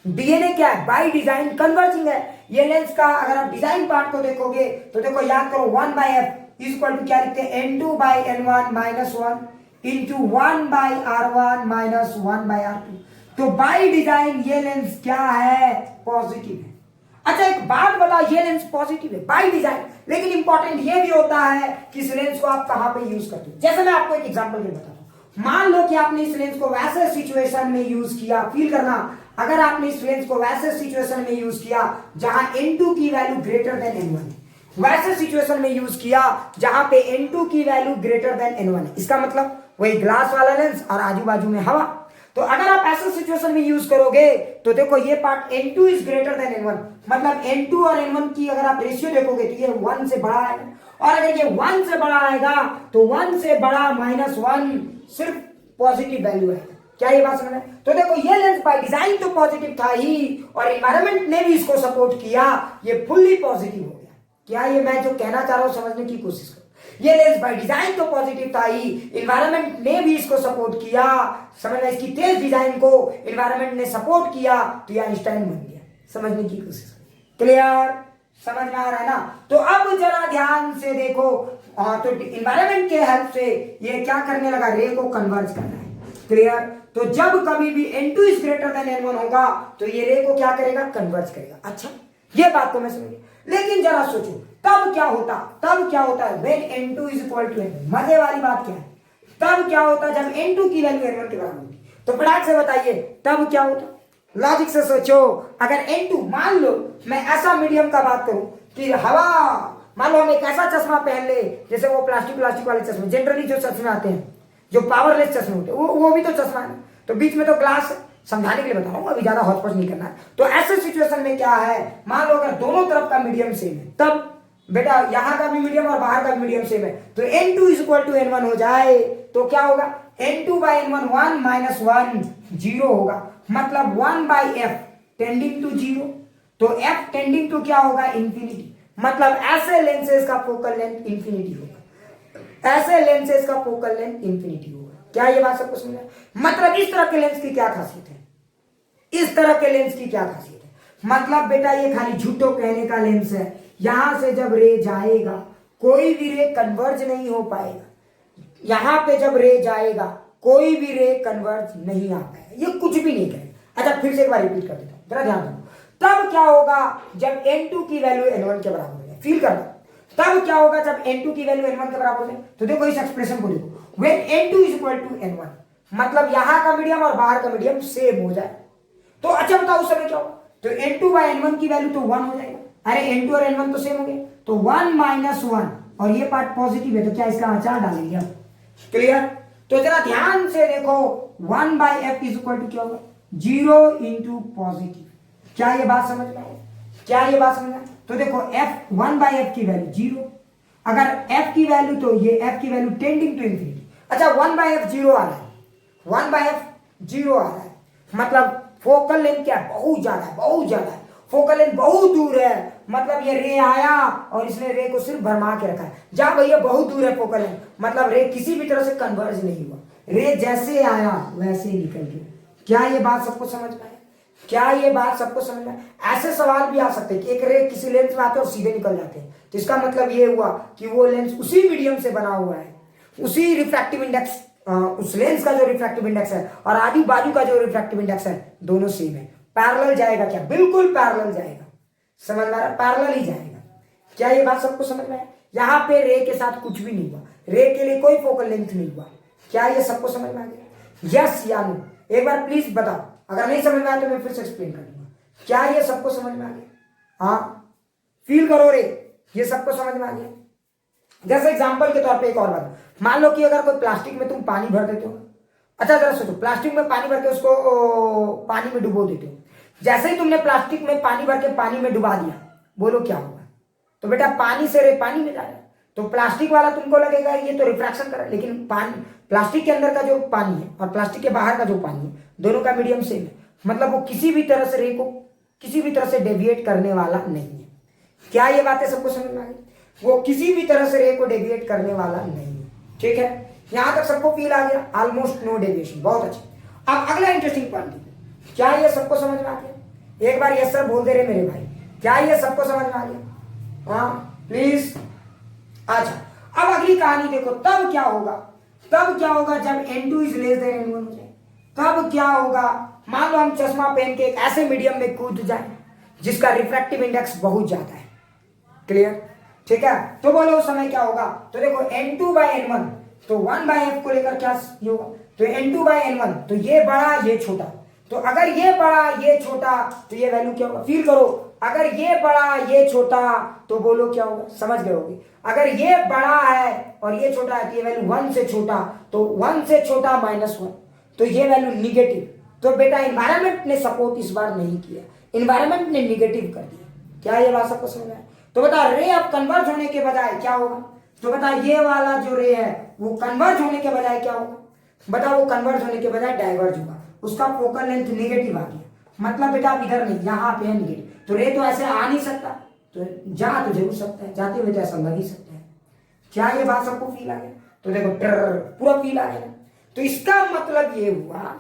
डीएनए क्या है, बाय डिजाइन कन्वर्जिंग है। ये लेंस का अगर आप डिजाइन पार्ट को देखोगे तो देखो, याद करो 1/f इक्वल टू क्या लिखते हैं, N2/N1 -1 इंटू 1/R1 -1/R2, तो बाय डिजाइन ये लेंस क्या है, पॉजिटिव है। अच्छा एक बात बताओ, ये लेंस पॉजिटिव है बाय डिजाइन, लेकिन इंपॉर्टेंट ये भी होता है कि इस लेंस को आप कहां पे यूज करते हो। जैसे मैं आपको एक एग्जांपल दे बताता हूं, मान लो कि आपने इस लेंस को वैसे सिचुएशन में यूज किया, फील करना, अगर आपने इस लेंस को वैसे सिचुएशन में यूज किया जहां n2 की वैल्यू ग्रेटर देन n1 है, वैसे सिचुएशन में यूज किया जहां पे n2 की वैल्यू ग्रेटर देन n1 है, इसका मतलब वही ग्लास वाला लेंस और आजू बाजू में हवा। तो अगर आप ऐसे सिचुएशन में यूज करोगे तो देखो ये part n2 is greater than n1, मतलब n2 और n1 की अगर आप रेशियो देखोगे तो ये 1 से बड़ा आएगा, और अगर ये 1 से बड़ा आएगा तो 1 से बड़ा -1 सिर्फ पॉजिटिव वैल्यू है। क्या ये बात समझ में? तो देखो ये लेंस बाय डिजाइन तो पॉजिटिव था ही, और एनवायरनमेंट ने भी इसको सपोर्ट किया, ये फुल्ली पॉजिटिव हो गया। क्या ये मैं जो कहना चाह रहा हूं समझने की कोशिश करो। ये लेंस बाय डिजाइन तो पॉजिटिव था ही, एनवायरनमेंट ने भी इसको सपोर्ट किया, समझना, इसकी तेज डिजाइन को एनवायरनमेंट ने सपोर्ट किया तो ये आइंस्टाइन बन गया। समझने की कोशिश करो। क्लियर? समझ में आ रहा है ना? तो अब जरा ध्यान से देखो, तो एनवायरनमेंट के हेल्प से ये क्या करने लगा, रे को कन्वर्ज कर रहा है। क्लियर? तो जब कभी भी n2 is greater than n1 होगा तो ये रे को क्या करेगा, कन्वर्ज करेगा। अच्छा ये बात को मैं समझ गया, लेकिन जरा सोचो तब क्या होता है when n2 is equal to n1। मजे वाली बात क्या है, तब क्या होता जब n2 की वैल्यू n1 के बराबर होती, तो फटाक से बताइए तब क्या होता। लॉजिक से सोचो, अगर n2, मान लो मैं ऐसा मीडियम का बात करूं कि हवा, मान लो हम एक ऐसा चश्मा पहन ले जैसे वो प्लास्टिक वाले चश्मे, जनरली जो चश्मे आते हैं जो पावरलेस चश्मे होते हैं, वो भी तो चश्मा है, तो बीच में तो ग्लास है। समझाने के लिए बता रहा हूं, अभी ज्यादा हॉट नहीं करना है। तो ऐसे सिचुएशन में क्या है, मान लो अगर दोनों तरफ का मीडियम सेम है, तब बेटा यहां का भी मीडियम और बाहर का भी मीडियम सेम है, तो n2 is equal to n1 हो जाए तो क्या होगा, n2 बाई n1 1 माइनस 1 0 होगा, मतलब 1 बाई एफ टेंडिंग टू 0, तो f टेंडिंग टू क्या होगा, इंफिनिटी। मतलब ऐसे लेंसेज का फोकल लेंथ इंफिनिटी होगा, ऐसे लेंसेज का फोकल लेंथ इंफिनिटी होगा। क्या ये बात सबको समझ में? मतलब इस तरह के लेंस की क्या खासियत है, इस तरह के लेंस की क्या खासियत है, मतलब बेटा ये खाली झूठो कहने का लेंस है। यहां से जब रे जाएगा कोई भी रे कन्वर्ज नहीं हो पाएगा, यहां पे जब रे जाएगा कोई भी रे कन्वर्ज नहीं आ पाएगा, ये कुछ भी नहीं करेगा। अच्छा फिर से एक बार रिपीट कर देता हूं, जरा ध्यान दो। तब क्या होगा जब n2 की वैल्यू n1 के बराबर हो जाए, फील करना, तब क्या होगा जब n2 की वैल्यू n1 के बराबर हो जाए। तो देखो इस एक्सप्रेशन को देखो, when n2 is equal to n1, मतलब यहां का मीडियम और बाहर का मीडियम सेम हो जाए। तो अच्छा बताओ उस समय क्या होगा, तो n2 बाई n1 की वैल्यू तो 1 हो जाएगा, अरे n2 और n1 तो सेम हो गए, तो 1 माइनस 1, और ये पार्ट पॉजिटिव है तो क्या इसका आंसर डालेंगे हम। क्लियर? तो जरा ध्यान से देखो, 1 by F is equal to क्या होगा, 0 इंटू पॉजिटिव। क्या ये बात समझ में आई? क्या ये बात समझ में? तो देखो f 1 बाई एफ की वैल्यू 0, अगर f की वैल्यू, तो ये f की वैल्यू टेंडिंग टू इंफिनिटी। अच्छा 1 बाई एफ 0 आ रहा है, 1 बाई एफ 0 आ रहा है, मतलब फोकल लेंथ क्या है, बहुत ज्यादा है, बहुत ज्यादा है, फोकल लेंथ बहुत दूर है, मतलब ये रे आया और इसने रे को सिर्फ भरमा के रखा है। जहां भैया बहुत दूर है फोकल लेंथ, मतलब रे किसी भी तरह से कन्वर्ज नहीं हुआ, रे जैसे आया वैसे ही निकल गया। क्या ये बात सबको समझ में आया? क्या ये बात सबको समझ में? ऐसे सवाल भी आ सकते हैं कि एक रे किसी लेंस में आते हैं और सीधे निकल जाते हैं, तो इसका मतलब ये हुआ कि वो लेंस उसी मीडियम से बना हुआ है, उसी रिफ्रैक्टिव इंडेक्स, उस लेंस का जो रिफ्रैक्टिव इंडेक्स है और आजू बाजू का जो रिफ्रैक्टिव इंडेक्स है दोनों सेम है। पैरेलल जाएगा क्या? बिल्कुल पैरेलल जाएगा। समझ में आ रहा? पैरेलल ही जाएगा। क्या ये बात सबको समझ में है? यहाँ पे रे के साथ कुछ भी नहीं हुआ, रे के लिए कोई फोकल लेंथ नहीं हुआ। क्या ये सबको समझ में आ गया? यस या नो? एक बार प्लीज बताओ, अगर नहीं समझ में आया तो मैं फिर से एक्सप्लेन कर दूंगा। क्या ये सबको समझ में आ गया? हाँ फील करो रे, ये सबको समझ में आ गया। जैसे एग्जांपल के तौर पे एक और बात, मान लो कि अगर कोई प्लास्टिक में तुम पानी भर देते हो, अच्छा जरा सोचो, प्लास्टिक में पानी भर के उसको पानी में डुबो देते हो, जैसे ही तुमने प्लास्टिक में पानी भर के पानी में डुबा दिया, बोलो क्या होगा? तो बेटा पानी से रे पानी में जाएगा, तो प्लास्टिक वाला तुमको लगेगा ये तो रिफ्रैक्शन कर रहा है, लेकिन पानी, प्लास्टिक के अंदर का जो पानी है और प्लास्टिक के बाहर का जो पानी है दोनों का मीडियम सेम है, मतलब वो किसी भी तरह से रे को किसी भी तरह से डेविएट करने वाला नहीं है। क्या ये बातें सबको समझ में आ गई? वो किसी भी तरह से रे को डेविएट करने वाला नहीं है। ठीक है, यहां तक सबको फील आ गया? ऑलमोस्ट नो डेविएशन, बहुत अच्छा। अब अगला इंटरेस्टिंग पॉइंट देखो, क्या ये सबको समझ में आ गया? एक बार यस सर बोल दे रहे मेरे भाई, क्या ये सबको समझ में आ गया? हाँ प्लीज। अच्छा अब अगली कहानी देखो, तब क्या होगा? तब क्या होगा जब n2 is less than n1 हो जाए? तब क्या होगा, मान लो हम चश्मा पहन के एक ऐसे मीडियम में कूद जाए जिसका रिफ्रैक्टिव इंडेक्स बहुत ज्यादा है, क्लियर, ठीक है, तो बोलो उस समय क्या होगा, तो देखो n2/n1, तो 1/f को लेकर क्या ये होगा, तो n2/n1, तो ये बड़ा ये छोटा, तो अगर ये बड़ा ये छोटा तो ये वैल्यू क्या होगा, फील करो, अगर ये बड़ा ये छोटा तो बोलो क्या होगा, समझ गए होगे, अगर ये बड़ा है और ये छोटा है तो ये वैल्यू 1 से छोटा, तो 1 से छोटा -1, तो ये वैल्यू निगेटिव, तो बेटा इन्वायरमेंट ने सपोर्ट इस बार नहीं किया, इन्वायरमेंट ने निगेटिव कर दिया, क्या ये बात सबको समझ में आया, तो बता रे अब कन्वर्ज होने के बजाय क्या होगा, तो बता ये वाला जो रे है वो कन्वर्ज होने के बजाय क्या होगा, बता वो कन्वर्ज होने के बजाय डाइवर्ज होगा, उसका फोकल लेंथ नेगेटिव आ गया, मतलब बेटा आप इधर नहीं यहाँ पे है नेगेटिव, तो रे तो ऐसे आ नहीं सकता, तो जा तो जरूर सकता है, जाते हुए तो ऐसा लग ही सकता है, क्या ये बात सबको फील आ गया, तो देखो पूरा फील आ गया, तो इसका मतलब ये हुआ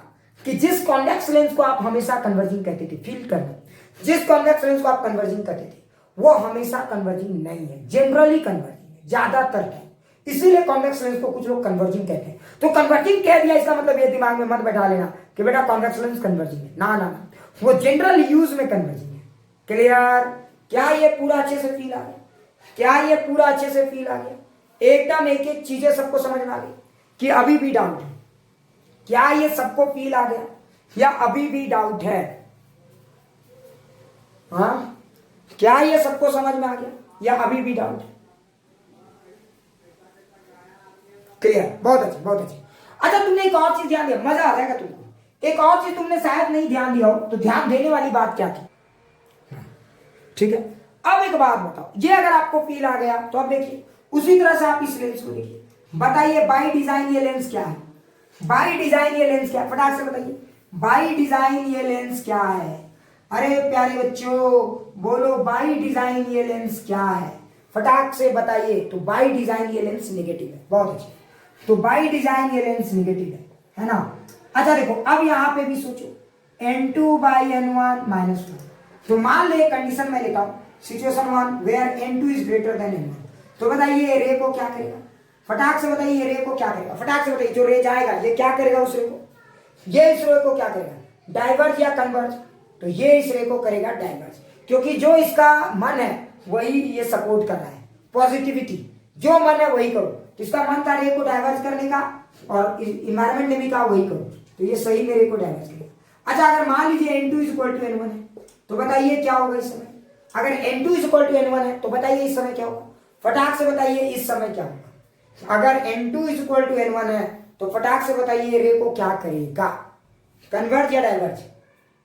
कि जिस कॉन्वेक्स लेंस को आप हमेशा कन्वर्जिंग कहते थे, फील करना, जिस कॉन्वेक्स लेंस को आप कन्वर्जिंग करते थे वो हमेशा कन्वर्जिंग नहीं है, जनरली कन्वर्जिंग है, ज्यादातर टाइम, इसीलिए कॉन्वेक्स लेंस को कुछ लोग कन्वर्जिंग कहते हैं, तो कन्वर्जिंग कह दिया इसका मतलब ये दिमाग में मत बैठा लेना कि बेटा कॉन्वेक्स लेंस कन्वर्जिंग है, ना ना ना, वो जनरल यूज में कन्वर्जिंग है, क्लियर, क्या ये पूरा अच्छे से फील आ गया, क्या ये पूरा अच्छे से फील आ गया, एकदम एक एक चीजें सबको समझ में आ गई कि अभी भी डाउट है, क्या ये सबको फील आ गया या अभी भी डाउट है, हाँ क्या ये सबको समझ में आ गया या अभी भी डाउट है, क्लियर, बहुत अच्छे बहुत अच्छे, अच्छा तुमने एक और चीज ध्यान दिया, मजा आ जाएगा तुमको, एक और चीज तुमने शायद नहीं ध्यान दिया हो, तो ध्यान देने वाली बात क्या थी, ठीक है, अब एक बात बताओ, ये अगर आपको फील आ गया तो अब देखिए उसी तरह से आप इस लेंस को देखिए, बताइए बाई डिजाइन ये लेंस क्या है, बाई डिजाइन ये लेंस क्या है, फटाक से बताइए, बाई डिजाइन ये लेंस क्या है, अरे प्यारे बच्चों बोलो बाई डिजाइन ये लेंस क्या है, फटाक से बताइए, तो बाई डिजाइन ये लेंस नेगेटिव है, बहुत अच्छे, तो बाई डिजाइन ये लेंस नेगेटिव है ना, अच्छा देखो अब यहां पे भी सोचो n2/n1 -1, तो मान ले कंडीशन में लेता हूं situation 1 where n2 is greater than n1, तो बताइए रे को क्या करेगा, फटाक से बताइए रे को क्या करेगा, फटाक से बताइए, जो रे जाएगा ये क्या करेगा, उस रे को, ये इस रे को क्या करेगा, डाइवर्ज या कन्वर्ज, तो ये इस रे को करेगा डाइवर्ज, क्योंकि जो इसका मन है वही ये सपोर्ट कर रहा है, पॉजिटिविटी, जो मन है वही करो, तो इसका मन था रे को डाइवर्ज करने का और इन्वायरमेंट ने भी कहा वही करो, तो ये सही में रे को डाइवर्ज करेगा, अच्छा अगर मान लीजिए n2 = n1 है, तो बताइए क्या होगा इस समय, अगर n2 = n1 है तो बताइए इस समय क्या होगा, फटाक से बताइए इस समय क्या होगा, अगर n2 = n1 है तो फटाक से बताइए रे को क्या करेगा, कन्वर्ज या डाइवर्ज,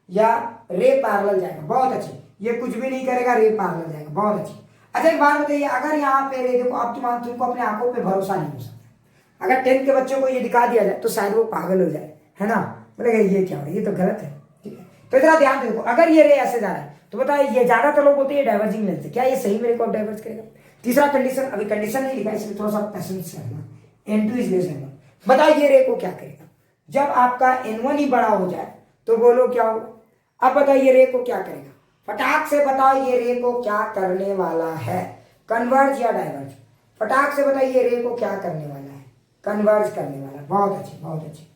या रे पैरेलल जाएगा, बहुत अच्छे, ये कुछ भी नहीं करेगा, रे पैरेलल जाएगा, बहुत अच्छे, अच्छा एक बात बताइए, अगर यहाँ पे रे देखो, अब तुमको अपने आंखों पे भरोसा नहीं हो सकता, अगर 10th के बच्चों को ये दिखा दिया जाए तो शायद वो पागल हो जाए, है ना, बोलेगा ये क्या हो रहा है, ये तो गलत है, ठीक है, तो इतना ध्यान दे, देखो अगर ये रे ऐसे जा रहा है तो बताइए, ये ज्यादातर लोग बोलते हैं डाइवर्जिंग लेंस है, क्या ये सही मेरे को डाइवर्ज करेगा, तीसरा कंडीशन, अभी कंडीशन नहीं लिखा इसलिए थोड़ा सा पेशेंस रखना, n2 इज लेस देन 1, बताइए रे को क्या करेगा, जब आपका n1 ही बड़ा हो जाए तो बोलो क्या होगा, अब बताइए रे को क्या करेगा, फटाक से बताओ ये रे को क्या करने वाला है, कन्वर्ज या डाइवर्ज, फटाक से बताइए रे को क्या करने वाला है, कन्वर्ज करने वाला, बहुत अच्छे बहुत अच्छे,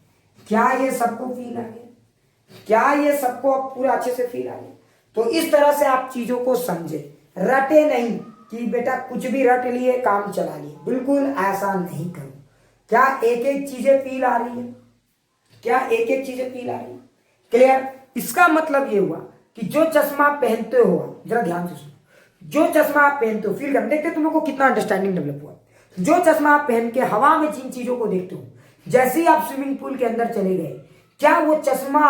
क्या ये सबको फील आ गया, क्या ये सबको अब पूरा अच्छे से फील आ गया, तो इस तरह से आप चीजों को समझे, रटे नहीं कि बेटा कुछ भी रट लिए काम चला लिए, बिल्कुल ऐसा नहीं करो, क्या एक एक चीजें फील आ रही है, क्या एक एक चीजें फील आ रही है, क्लियर, इसका मतलब ये हुआ कि जो चश्मा पहनते हो, जरा ध्यान से सुनो, जो चश्मा आप पहनते हो फील कर, देखते तुम लोग को कितना अंडरस्टैंडिंग डेवलप हुआ, जो चश्मा आप पहन के हवा में जिन चीजों को देखते हो, जैसे ही आप स्विमिंग पूल के अंदर चले गए, क्या वो चश्मा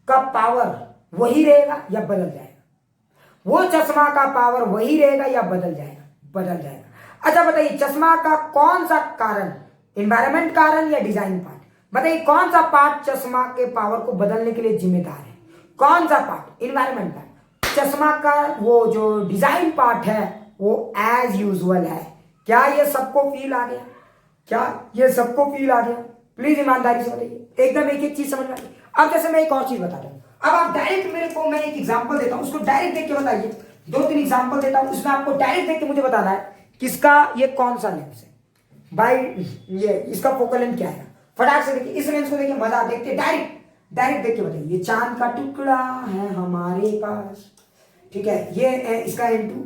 का पावर वही रहेगा या बदल जाएगा, वो चश्मा का पावर वही रहेगा या बदल जाएगा, बदल जाएगा, अच्छा बताइए चश्मा का कौन सा कारण, एनवायरमेंट कारण या डिजाइन पार्ट, बताइए कौन सा पार्ट चश्मा के पावर को बदलने के लिए जिम्मेदार है, कौन सा पार्ट, एनवायरमेंट पार्ट, चश्मा का वो जो डिजाइन पार्ट है वो एज यूजुअल है, क्या ये सबको फील आ गया, क्या ये सबको फील आ गया, प्लीज ईमानदारी से बताइए, एकदम एक एक चीज समझ में आ गई, अब जैसे मैं एक और चीज बताता हूँ, अब आप डायरेक्ट मेरे को, मैं एक एग्जांपल देता हूं, उसको डायरेक्ट देख के बताइए, 2-3 एग्जांपल देता हूं, उसमें आपको डायरेक्ट देख के मुझे बताना है किसका ये कौन सा लेंस है, भाई ये इसका फोकल लेंथ क्या है, फटाक से देखिए, इस लेंस को देखिए, मजा देखते डायरेक्ट डायरेक्ट देख के बताइए। ये चांद का टुकड़ा है हमारे पास, ठीक है, ये इसका n2,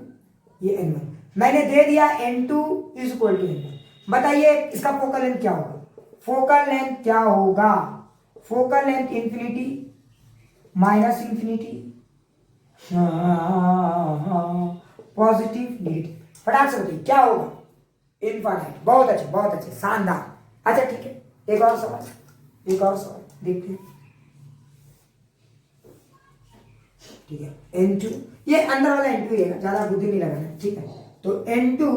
ये n1, मैंने दे दिया n2 is equal to n1। बताइए इसका फोकल लेंथ क्या होगा? फोकल लेंथ क्या होगा? Focal length infinity minus infinity, positive negative, फटाक से बताइए क्या होगा? इनफाइनाइट। बहुत अच्छे, बहुत अच्छे, शानदार। अच्छा ठीक है, एक और सवाल, एक और सवाल देखते हैं, ठीक है। n2, ये अंदर वाला n2 रहेगा, ज्यादा बुद्धि नहीं लगाना, ठीक है। तो n2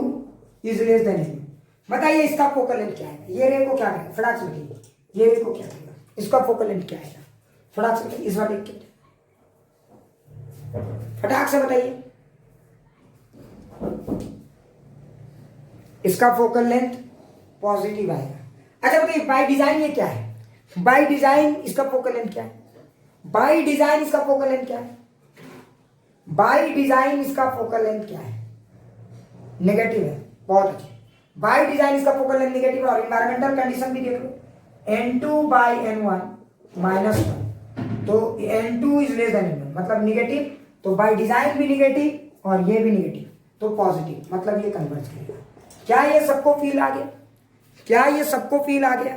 is less than n1। बताइए इसका फोकल लेंथ क्या है? ये रे को क्या करेगा? फटाक से बताइए, ये रे को क्या करेगा? इसका फोकल लेंथ क्या आएगा? फटाक से बताइए, इस बार देख के फटाक से बताइए। इसका फोकल लेंथ पॉजिटिव आएगा। अच्छा बताइए बाय डिजाइन ये क्या है? बाय डिजाइन इसका फोकल लेंथ क्या है? बाय डिजाइन इसका फोकल लेंथ क्या है? बाय डिजाइन इसका फोकल लेंथ क्या है? नेगेटिव है। बहुत अच्छे, बाय डिजाइन इसका फोकल लेंथ नेगेटिव, और एनवायरमेंटल कंडीशन भी देख लो, n2 बाई n1 माइनस 1, तो n2 is less than n1 मतलब निगेटिव, तो बाय डिजाइन भी निगेटिव और ये भी निगेटिव, तो पॉजिटिव, मतलब ये कन्वर्ज करेगा। क्या ये सबको फील आ गया? क्या ये सबको फील आ गया?